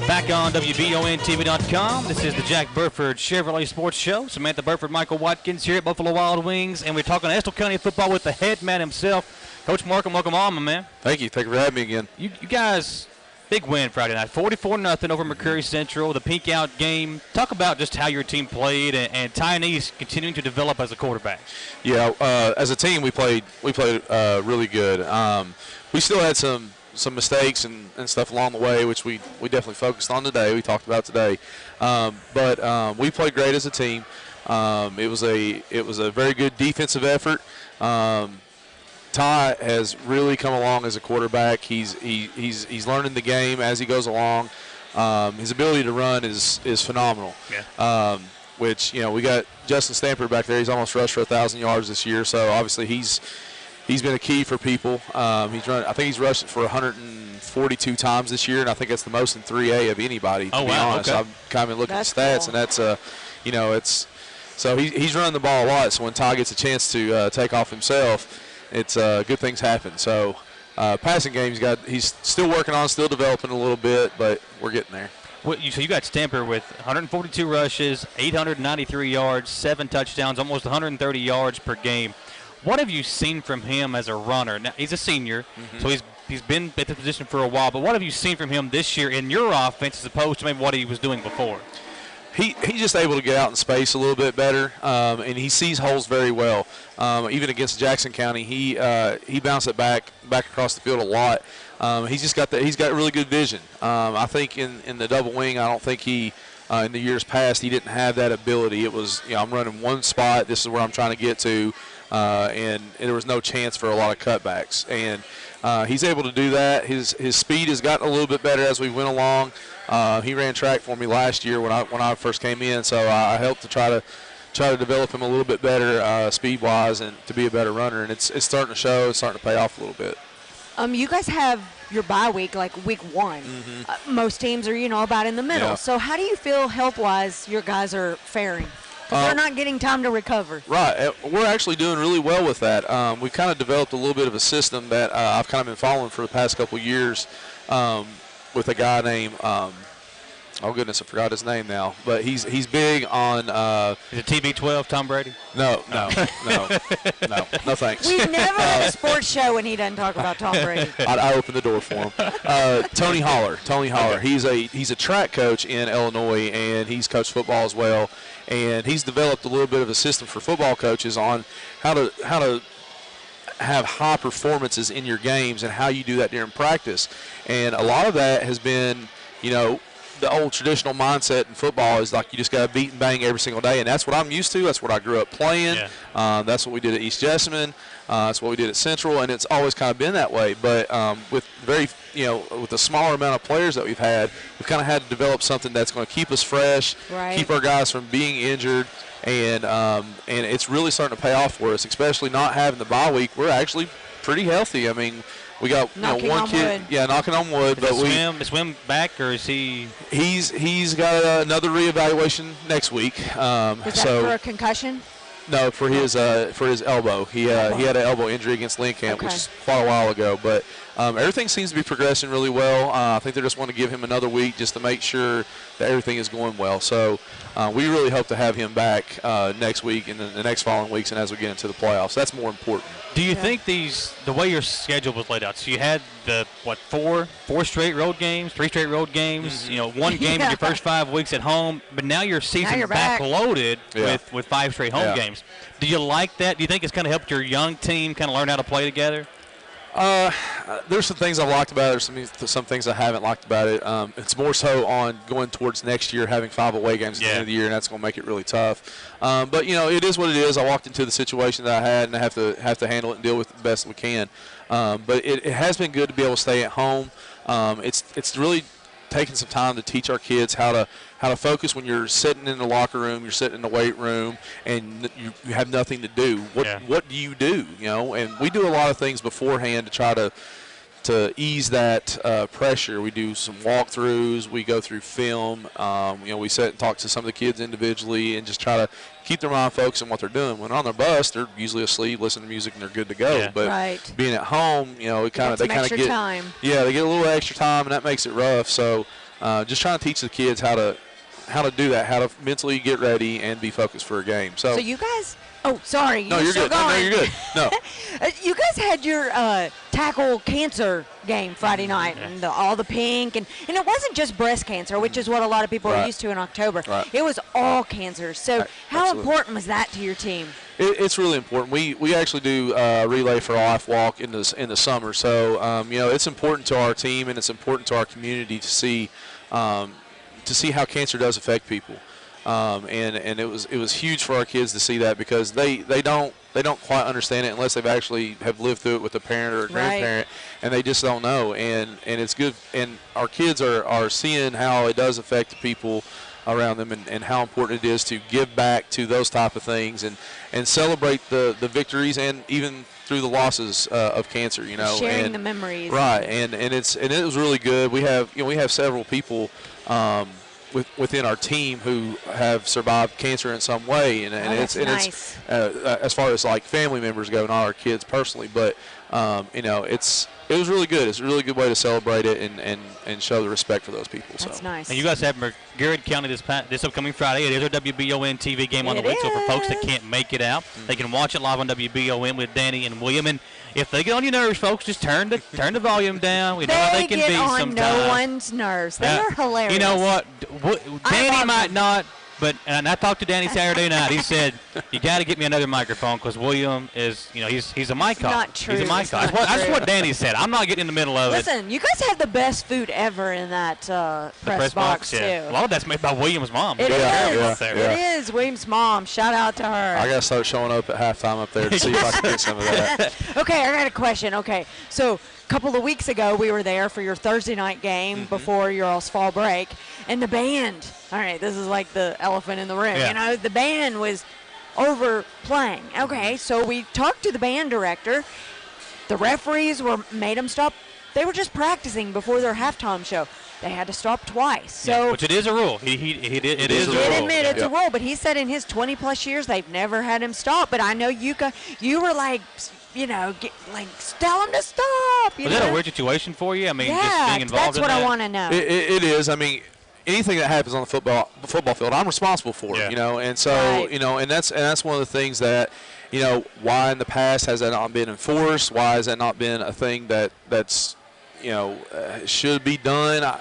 Back on WBONTV.com, this is the Jack Burford Chevrolet Sports Show. Samantha Burford, Michael Watkins here at Buffalo Wild Wings, and we're talking Estill County football with the head man himself, Coach Markham. Welcome on, my man. Thank you. Thank you for having me again. You guys, big win Friday night, 44-0 over McCreary Central, the pink out game. Talk about just how your team played and Tynese continuing to develop as a quarterback. Yeah, as a team, we played really good. We still had some mistakes and stuff along the way, which we definitely focused on today. We talked about today, but we played great as a team. It was a very good defensive effort. Ty has really come along as a quarterback. He's learning the game as he goes along. His ability to run is phenomenal. Yeah. Which we got Justin Stamper back there. He's almost rushed for 1,000 yards this year. So obviously he's been a key for people. I think he's rushed it for 142 times this year, and I think that's the most in 3A of anybody. To be honest, okay. I've kind of been looking at That's stats, cool. and that's it's so he's running the ball a lot. So when Ty gets a chance to take off himself, it's good things happen. So passing game, he's still working on, still developing a little bit, but we're getting there. So you got Stamper with 142 rushes, 893 yards, 7 touchdowns, almost 130 yards per game. What have you seen from him as a runner? Now, he's a senior, so he's been at the position for a while, but what have you seen from him this year in your offense as opposed to maybe what he was doing before? He's just able to get out in space a little bit better, and he sees holes very well. Even against Jackson County, he bounced it back across the field a lot. He's got really good vision. I think in the double wing, I don't think he in the years past he didn't have that ability. It was I'm running one spot. This is where I'm trying to get to, and there was no chance for a lot of cutbacks. And he's able to do that. His speed has gotten a little bit better as we went along. He ran track for me last year when I first came in, so I helped to try to develop him a little bit better speed-wise and to be a better runner. And it's starting to show. It's starting to pay off a little bit. You guys have your bye week, like week 1. Most teams are, about in the middle. Yeah. So how do you feel health-wise your guys are faring? Because they're not getting time to recover. Right. We're actually doing really well with that. We've kind of developed a little bit of a system that I've kind of been following for the past couple of years with a guy named oh goodness, I forgot his name now. But he's big on. Is it TB12, Tom Brady? No, thanks. We've never had a sports show when he doesn't talk about Tom Brady. I opened the door for him. Tony Holler. Okay. He's a track coach in Illinois, and he's coached football as well. And he's developed a little bit of a system for football coaches on how to have high performances in your games and how you do that during practice. And a lot of that has been, the old traditional mindset in football is like you just got to beat and bang every single day, and that's what I'm used to. That's what I grew up playing. Yeah. That's what we did at East Jessamine. That's what we did at Central, and it's always kind of been that way. But with with the smaller amount of players that we've had, we've kind of had to develop something that's going to keep us fresh, keep our guys from being injured, and it's really starting to pay off for us, especially not having the bye week. We're actually pretty healthy. I mean, we got one kid, knocking on wood. But is Swim back, or is he? He's got another reevaluation next week. Is that for a concussion? No, for his elbow. He had an elbow injury against Lincoln, which is quite a while ago. But everything seems to be progressing really well. I think they just want to give him another week just to make sure that everything is going well. So we really hope to have him back next week and the next following weeks, and as we get into the playoffs, that's more important. Do you think the way your schedule was laid out, so you had the four straight road games, 3 straight road games, one game in your first 5 weeks at home, but now your season's back loaded with 5 straight home games. Do you like that? Do you think it's kind of helped your young team kind of learn how to play together? There's some things I've liked about it. There's some things I haven't liked about it. It's more so on going towards next year, having 5 away games at the end of the year, and that's going to make it really tough. But it is what it is. I walked into the situation that I had, and I have to handle it and deal with it the best we can. But it has been good to be able to stay at home. It's really taking some time to teach our kids how to focus when you're sitting in the locker room, you're sitting in the weight room, and you have nothing to do. What do you do? And we do a lot of things beforehand to try to ease that pressure. We do some walkthroughs. We go through film. We sit and talk to some of the kids individually and just try to keep their mind focused on what they're doing. When on their bus, they're usually asleep, listening to music, and they're good to go. Yeah. But being at home, they kind of get time. Yeah, they get a little extra time, and that makes it rough. So just trying to teach the kids how to do that, how to mentally get ready and be focused for a game. So you guys. Oh, sorry. No, you're good. No, you're good. No. You guys had your tackle cancer game Friday night, and all the pink, and it wasn't just breast cancer, which is what a lot of people are used to in October. Right. It was all cancers. So how important was that to your team? It's really important. We actually do relay for life walk in the summer. So it's important to our team, and it's important to our community to see how cancer does affect people. And it was huge for our kids to see that, because they don't quite understand it unless they've actually have lived through it with a parent or a grandparent, and they just don't know. And it's good, and our kids are seeing how it does affect the people around them, and how important it is to give back to those type of things, and celebrate the victories, and even through the losses of cancer, sharing the memories. Right, and it was really good. We have several people within our team who have survived cancer in some way, and it's nice. As far as like family members go, not our kids personally, but it was really good. It's a really good way to celebrate it and show the respect for those people. That's nice. And you guys have Garrett County this upcoming Friday. It is our WBON TV game on the week, so for folks that can't make it out, they can watch it live on WBON with Danny and William. And if they get on your nerves, folks, just turn the volume down. We know how they can be sometimes. They get on no one's nerves. They are hilarious. You know what? Danny might not. But and I talked to Danny Saturday night. He said, "You got to get me another microphone, because William is, he's a mic hog. Not true. He's a mic hog." That's what Danny said. I'm not getting in the middle of it. Listen, you guys have the best food ever in that press box too. Yeah. A lot of that's made by William's mom. It is. Yeah. It is William's mom. Shout out to her. I got to start showing up at halftime up there to see if I can get some of that. Okay, I got a question. Okay, so a couple of weeks ago, we were there for your Thursday night game before your all's fall break, and the band. All right, this is like the elephant in the room. Yeah. The band was overplaying. Okay, so we talked to the band director. The referees made them stop. They were just practicing before their halftime show. They had to stop twice. So which it is a rule. It is a rule. He admit it's a rule, but he said in his 20-plus years they've never had him stop. But I know you were like, tell him to stop. Was that a weird situation for you? I mean, just being involved in that? That's what I want to know. It is. I mean, anything that happens on the football field, I'm responsible for it, and so, and that's one of the things that, why in the past has that not been enforced? Why has that not been a thing that's, should be done?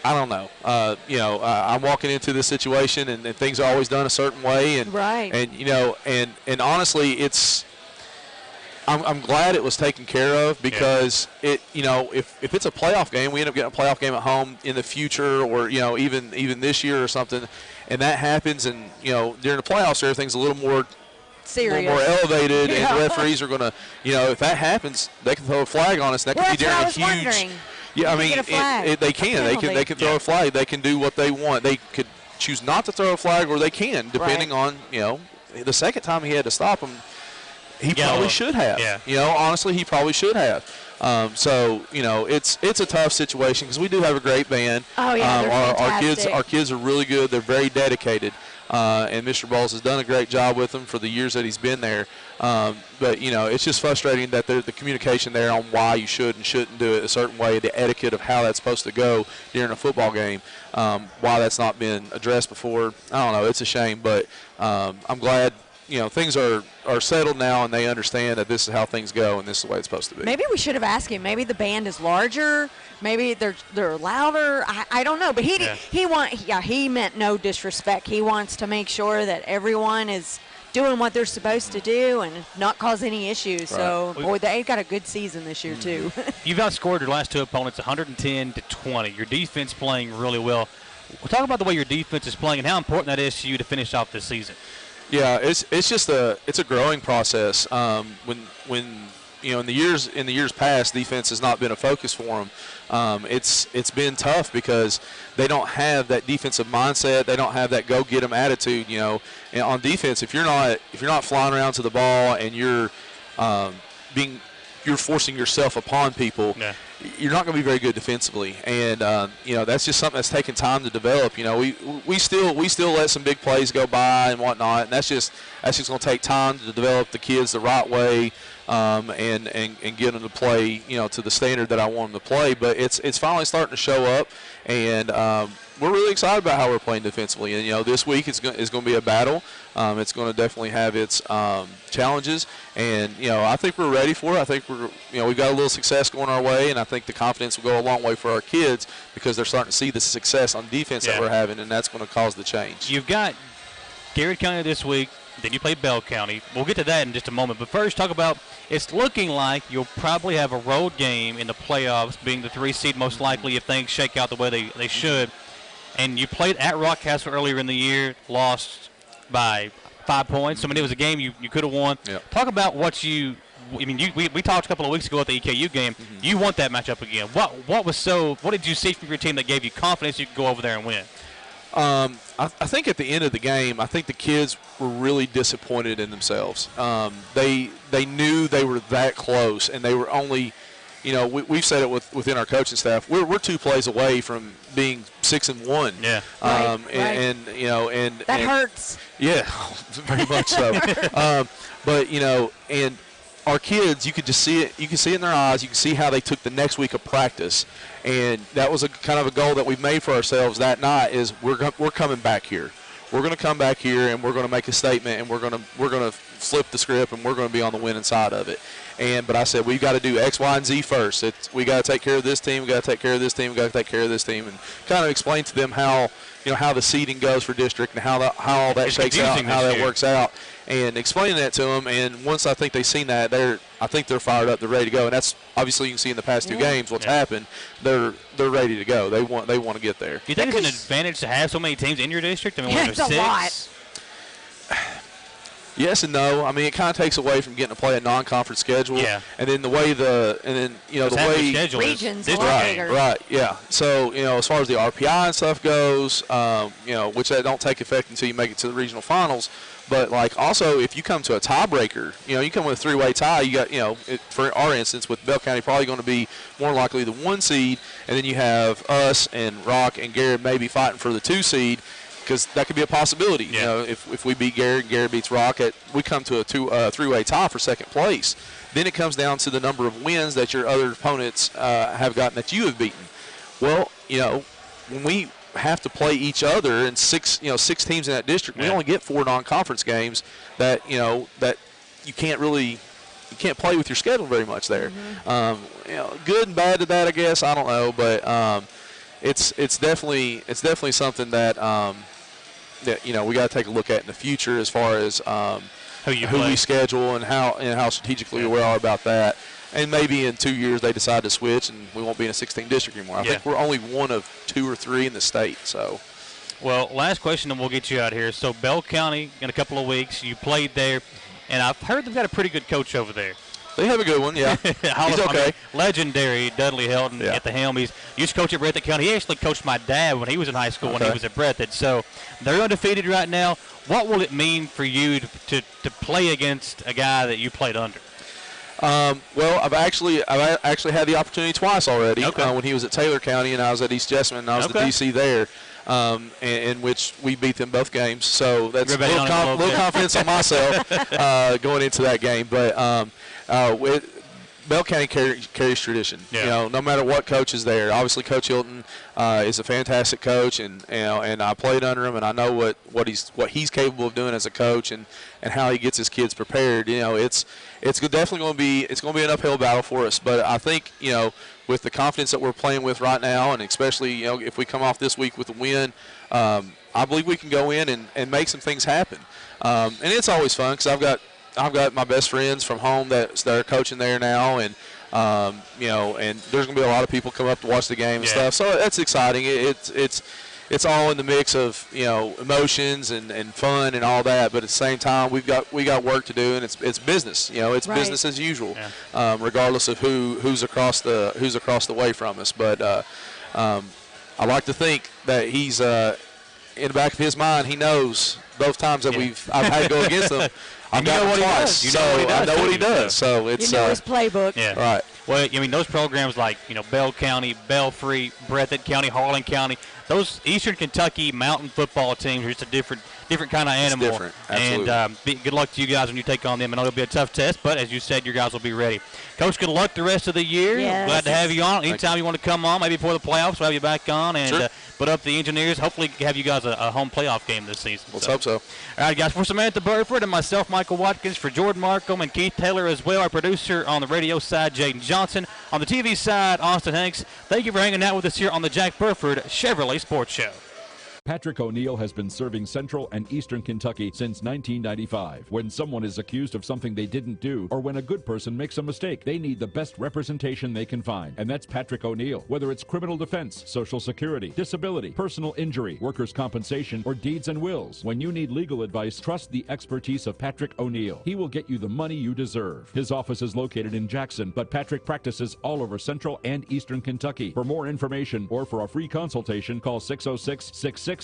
I don't know. I'm walking into this situation, and things are always done a certain way, and and honestly, I'm glad it was taken care of, because if it's a playoff game, we end up getting a playoff game at home in the future, or even this year or something, and that happens, and during the playoffs everything's a little more serious, more elevated, and referees are gonna if that happens, they can throw a flag on us, and that could be during a huge. Wondering. Yeah, I mean they can throw a flag, they can do what they want, they could choose not to throw a flag, or they can, depending on the second time he had to stop him. He probably should have. Yeah. Honestly, he probably should have. So it's a tough situation, because we do have a great band. Oh yeah, they're fantastic. Our kids are really good. They're very dedicated. and Mr. Bowles has done a great job with them for the years that he's been there. But, it's just frustrating that the communication there on why you should and shouldn't do it a certain way, the etiquette of how that's supposed to go during a football game, why that's not been addressed before. I don't know. It's a shame, but I'm glad things are settled now, and they understand that this is how things go and this is the way it's supposed to be. Maybe we should have asked him. Maybe the band is larger. Maybe they're louder. I don't know. But he meant no disrespect. He wants to make sure that everyone is doing what they're supposed to do and not cause any issues. Right. So, boy, they got a good season this year too. You've outscored your last two opponents 110-20. Your defense playing really well. We'll talk about the way your defense is playing and how important that is to you to finish off this season. Yeah, it's just a growing process. When in the years past, defense has not been a focus for them. It's been tough because they don't have that defensive mindset. They don't have that go get 'em attitude. And on defense, if you're not flying around to the ball and you're forcing yourself upon people, you're not going to be very good defensively. And that's just something that's taken time to develop. We still let some big plays go by and whatnot, and that's just going to take time to develop the kids the right way, and get them to play to the standard that I want them to play. But it's finally starting to show up, and we're really excited about how we're playing defensively. And this week is going to be a battle. It's going to definitely have its challenges, and I think we're ready for it. I think we've got a little success going our way, and I think the confidence will go a long way for our kids because they're starting to see the success on defense that we're having, and that's going to cause the change. You've got Garrett County this week, then you play Bell County. We'll get to that in just a moment, but first talk about it's looking like you'll probably have a road game in the playoffs, being the 3 seed most likely if things shake out the way they should. And you played at Rockcastle earlier in the year, lost by 5 points. I mean, it was a game you could have won. Yep. Talk about what we talked a couple of weeks ago at the EKU game. Mm-hmm. You want that matchup again. What did you see from your team that gave you confidence you could go over there and win? I think at the end of the game, I think the kids were really disappointed in themselves. They knew they were that close, and they were only – we've said it within our coaching staff. We're 2 plays away from being 6-1. Yeah. Right. And that hurts. Yeah, very much so. But and our kids, you could just see it. You can see it in their eyes. You can see how they took the next week of practice, and that was a kind of a goal that we made for ourselves that night. Is we're coming back here. We're going to come back here, and we're going to make a statement, and we're going to flip the script, and we're going to be on the winning side of it. But I said we've got to do X, Y, and Z first. We got to take care of this team. We got to take care of this team. We got to take care of this team, and kind of explain to them how the seeding goes for district and how all that shakes out and how that works out, and explaining that to them. And once I think they've seen that, I think they're fired up. They're ready to go. And that's obviously you can see in the past 2 games what's happened. They're ready to go. They want to get there. Do you think it's an advantage to have so many teams in your district? I mean, when it's there's 6. A lot. Yes and no. I mean, it kind of takes away from getting to play a non-conference schedule. Yeah. And then the way the way schedule regions is right. Yeah. So as far as the RPI and stuff goes, which that don't take effect until you make it to the regional finals. But also if you come to a tiebreaker, you come with a 3-way tie. You got for our instance with Bell County probably going to be more likely the 1 seed, and then you have us and Rock and Garrett maybe fighting for the 2 seed. Because that could be a possibility. Yeah. If we beat Garrett and Garrett beats Rock, we come to a 3-way tie for second place. Then it comes down to the number of wins that your other opponents have gotten that you have beaten. Well, when we have to play each other and 6 teams in that district, we only get 4 non-conference games that that you can't play with your schedule very much there. Mm-hmm. Good and bad to that, I guess. I don't know, but it's definitely something that we got to take a look at in the future as far as who we schedule and how strategically we are about that. And maybe in 2 years they decide to switch and we won't be in a 16 district anymore. I think we're only one of 2 or 3 in the state. So, well, last question and we'll get you out here. So Bell County in a couple of weeks, you played there, and I've heard they've got a pretty good coach over there. They have a good one, yeah. He's okay. Legendary Dudley Helton at the helm. He used to coach at Breathitt County. He actually coached my dad when he was in high school when he was at Breathitt. So they're undefeated right now. What will it mean for you to play against a guy that you played under? Well, I've actually had the opportunity twice already. When he was at Taylor County and I was at East Jessamine and I was the DC there. in which we beat them both games. So that's a little confidence on myself going into that game. But Bell County carries tradition. Yeah. You know, no matter what coach is there. Obviously, Coach Hilton is a fantastic coach, and and I played under him, and I know what he's capable of doing as a coach, and how he gets his kids prepared. You know, it's definitely going to be an uphill battle for us. But I think, you know, with the confidence that we're playing with right now, and especially, you know, if we come off this week with a win, I believe we can go in and make some things happen. And it's always fun because I've got my best friends from home that are coaching there now, and you know, and there's gonna be a lot of people come up to watch the game and stuff. So that's exciting. It's all in the mix of, you know, emotions and fun and all that. But at the same time, we got work to do, and it's business. You know, it's business as usual, regardless of who's across the way from us. But I like to think that he's in the back of his mind, he knows both times that I've had to go against him. I know what he does. I know what he does. So it's his playbook. Yeah. Right. Well, I mean, those programs like, you know, Bell County, Belfry, Breathitt County, Harlan County, those Eastern Kentucky mountain football teams are just a different kind of animal. It's different. Absolutely. And good luck to you guys when you take on them. I know it'll be a tough test, but as you said, your guys will be ready. Coach, good luck the rest of the year. Yes. Glad to have you on. Anytime you want to come on, maybe before the playoffs, we'll have you back on and put up the Engineers. Hopefully have you guys a home playoff game this season. Let's hope so. All right, guys, for Samantha Burford and myself, Michael Watkins, for Jordan Markham and Keith Taylor as well, our producer on the radio side, Jaden Johnson, on the TV side, Austin Hanks. Thank you for hanging out with us here on the Jack Burford Chevrolet Sports Show. Patrick O'Neill has been serving Central and Eastern Kentucky since 1995. When someone is accused of something they didn't do, or when a good person makes a mistake, they need the best representation they can find. And that's Patrick O'Neill. Whether it's criminal defense, Social Security, disability, personal injury, workers' compensation, or deeds and wills, when you need legal advice, trust the expertise of Patrick O'Neill. He will get you the money you deserve. His office is located in Jackson, but Patrick practices all over Central and Eastern Kentucky. For more information or for a free consultation, call 606-666-2990.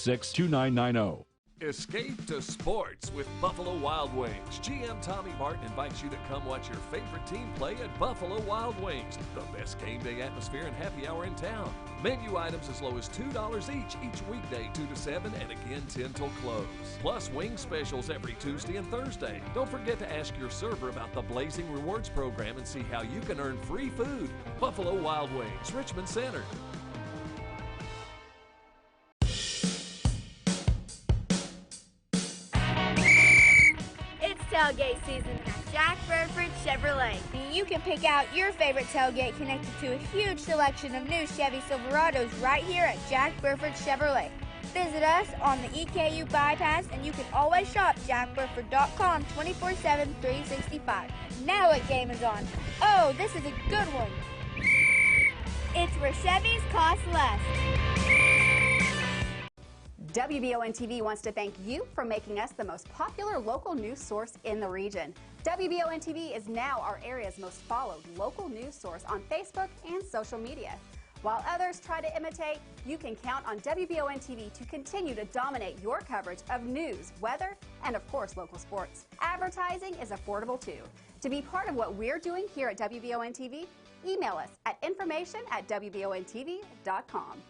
Escape to sports with Buffalo Wild Wings. GM Tommy Martin invites you to come watch your favorite team play at Buffalo Wild Wings, the best game day atmosphere and happy hour in town. Menu items as low as $2 each weekday 2 to 7 and again 10 till close. Plus wing specials every Tuesday and Thursday. Don't forget to ask your server about the Blazing Rewards program and see how you can earn free food. Buffalo Wild Wings, Richmond Center. Tailgate season at Jack Burford Chevrolet. You can pick out your favorite tailgate connected to a huge selection of new Chevy Silverados right here at Jack Burford Chevrolet. Visit us on the EKU bypass, and you can always shop jackburford.com 24/7, 365. Now what game is on? Oh, this is a good one. It's where Chevys cost less. WBON-TV wants to thank you for making us the most popular local news source in the region. WBON-TV is now our area's most followed local news source on Facebook and social media. While others try to imitate, you can count on WBON-TV to continue to dominate your coverage of news, weather, and of course local sports. Advertising is affordable too. To be part of what we're doing here at WBON-TV, email us at information@WBONTV.com.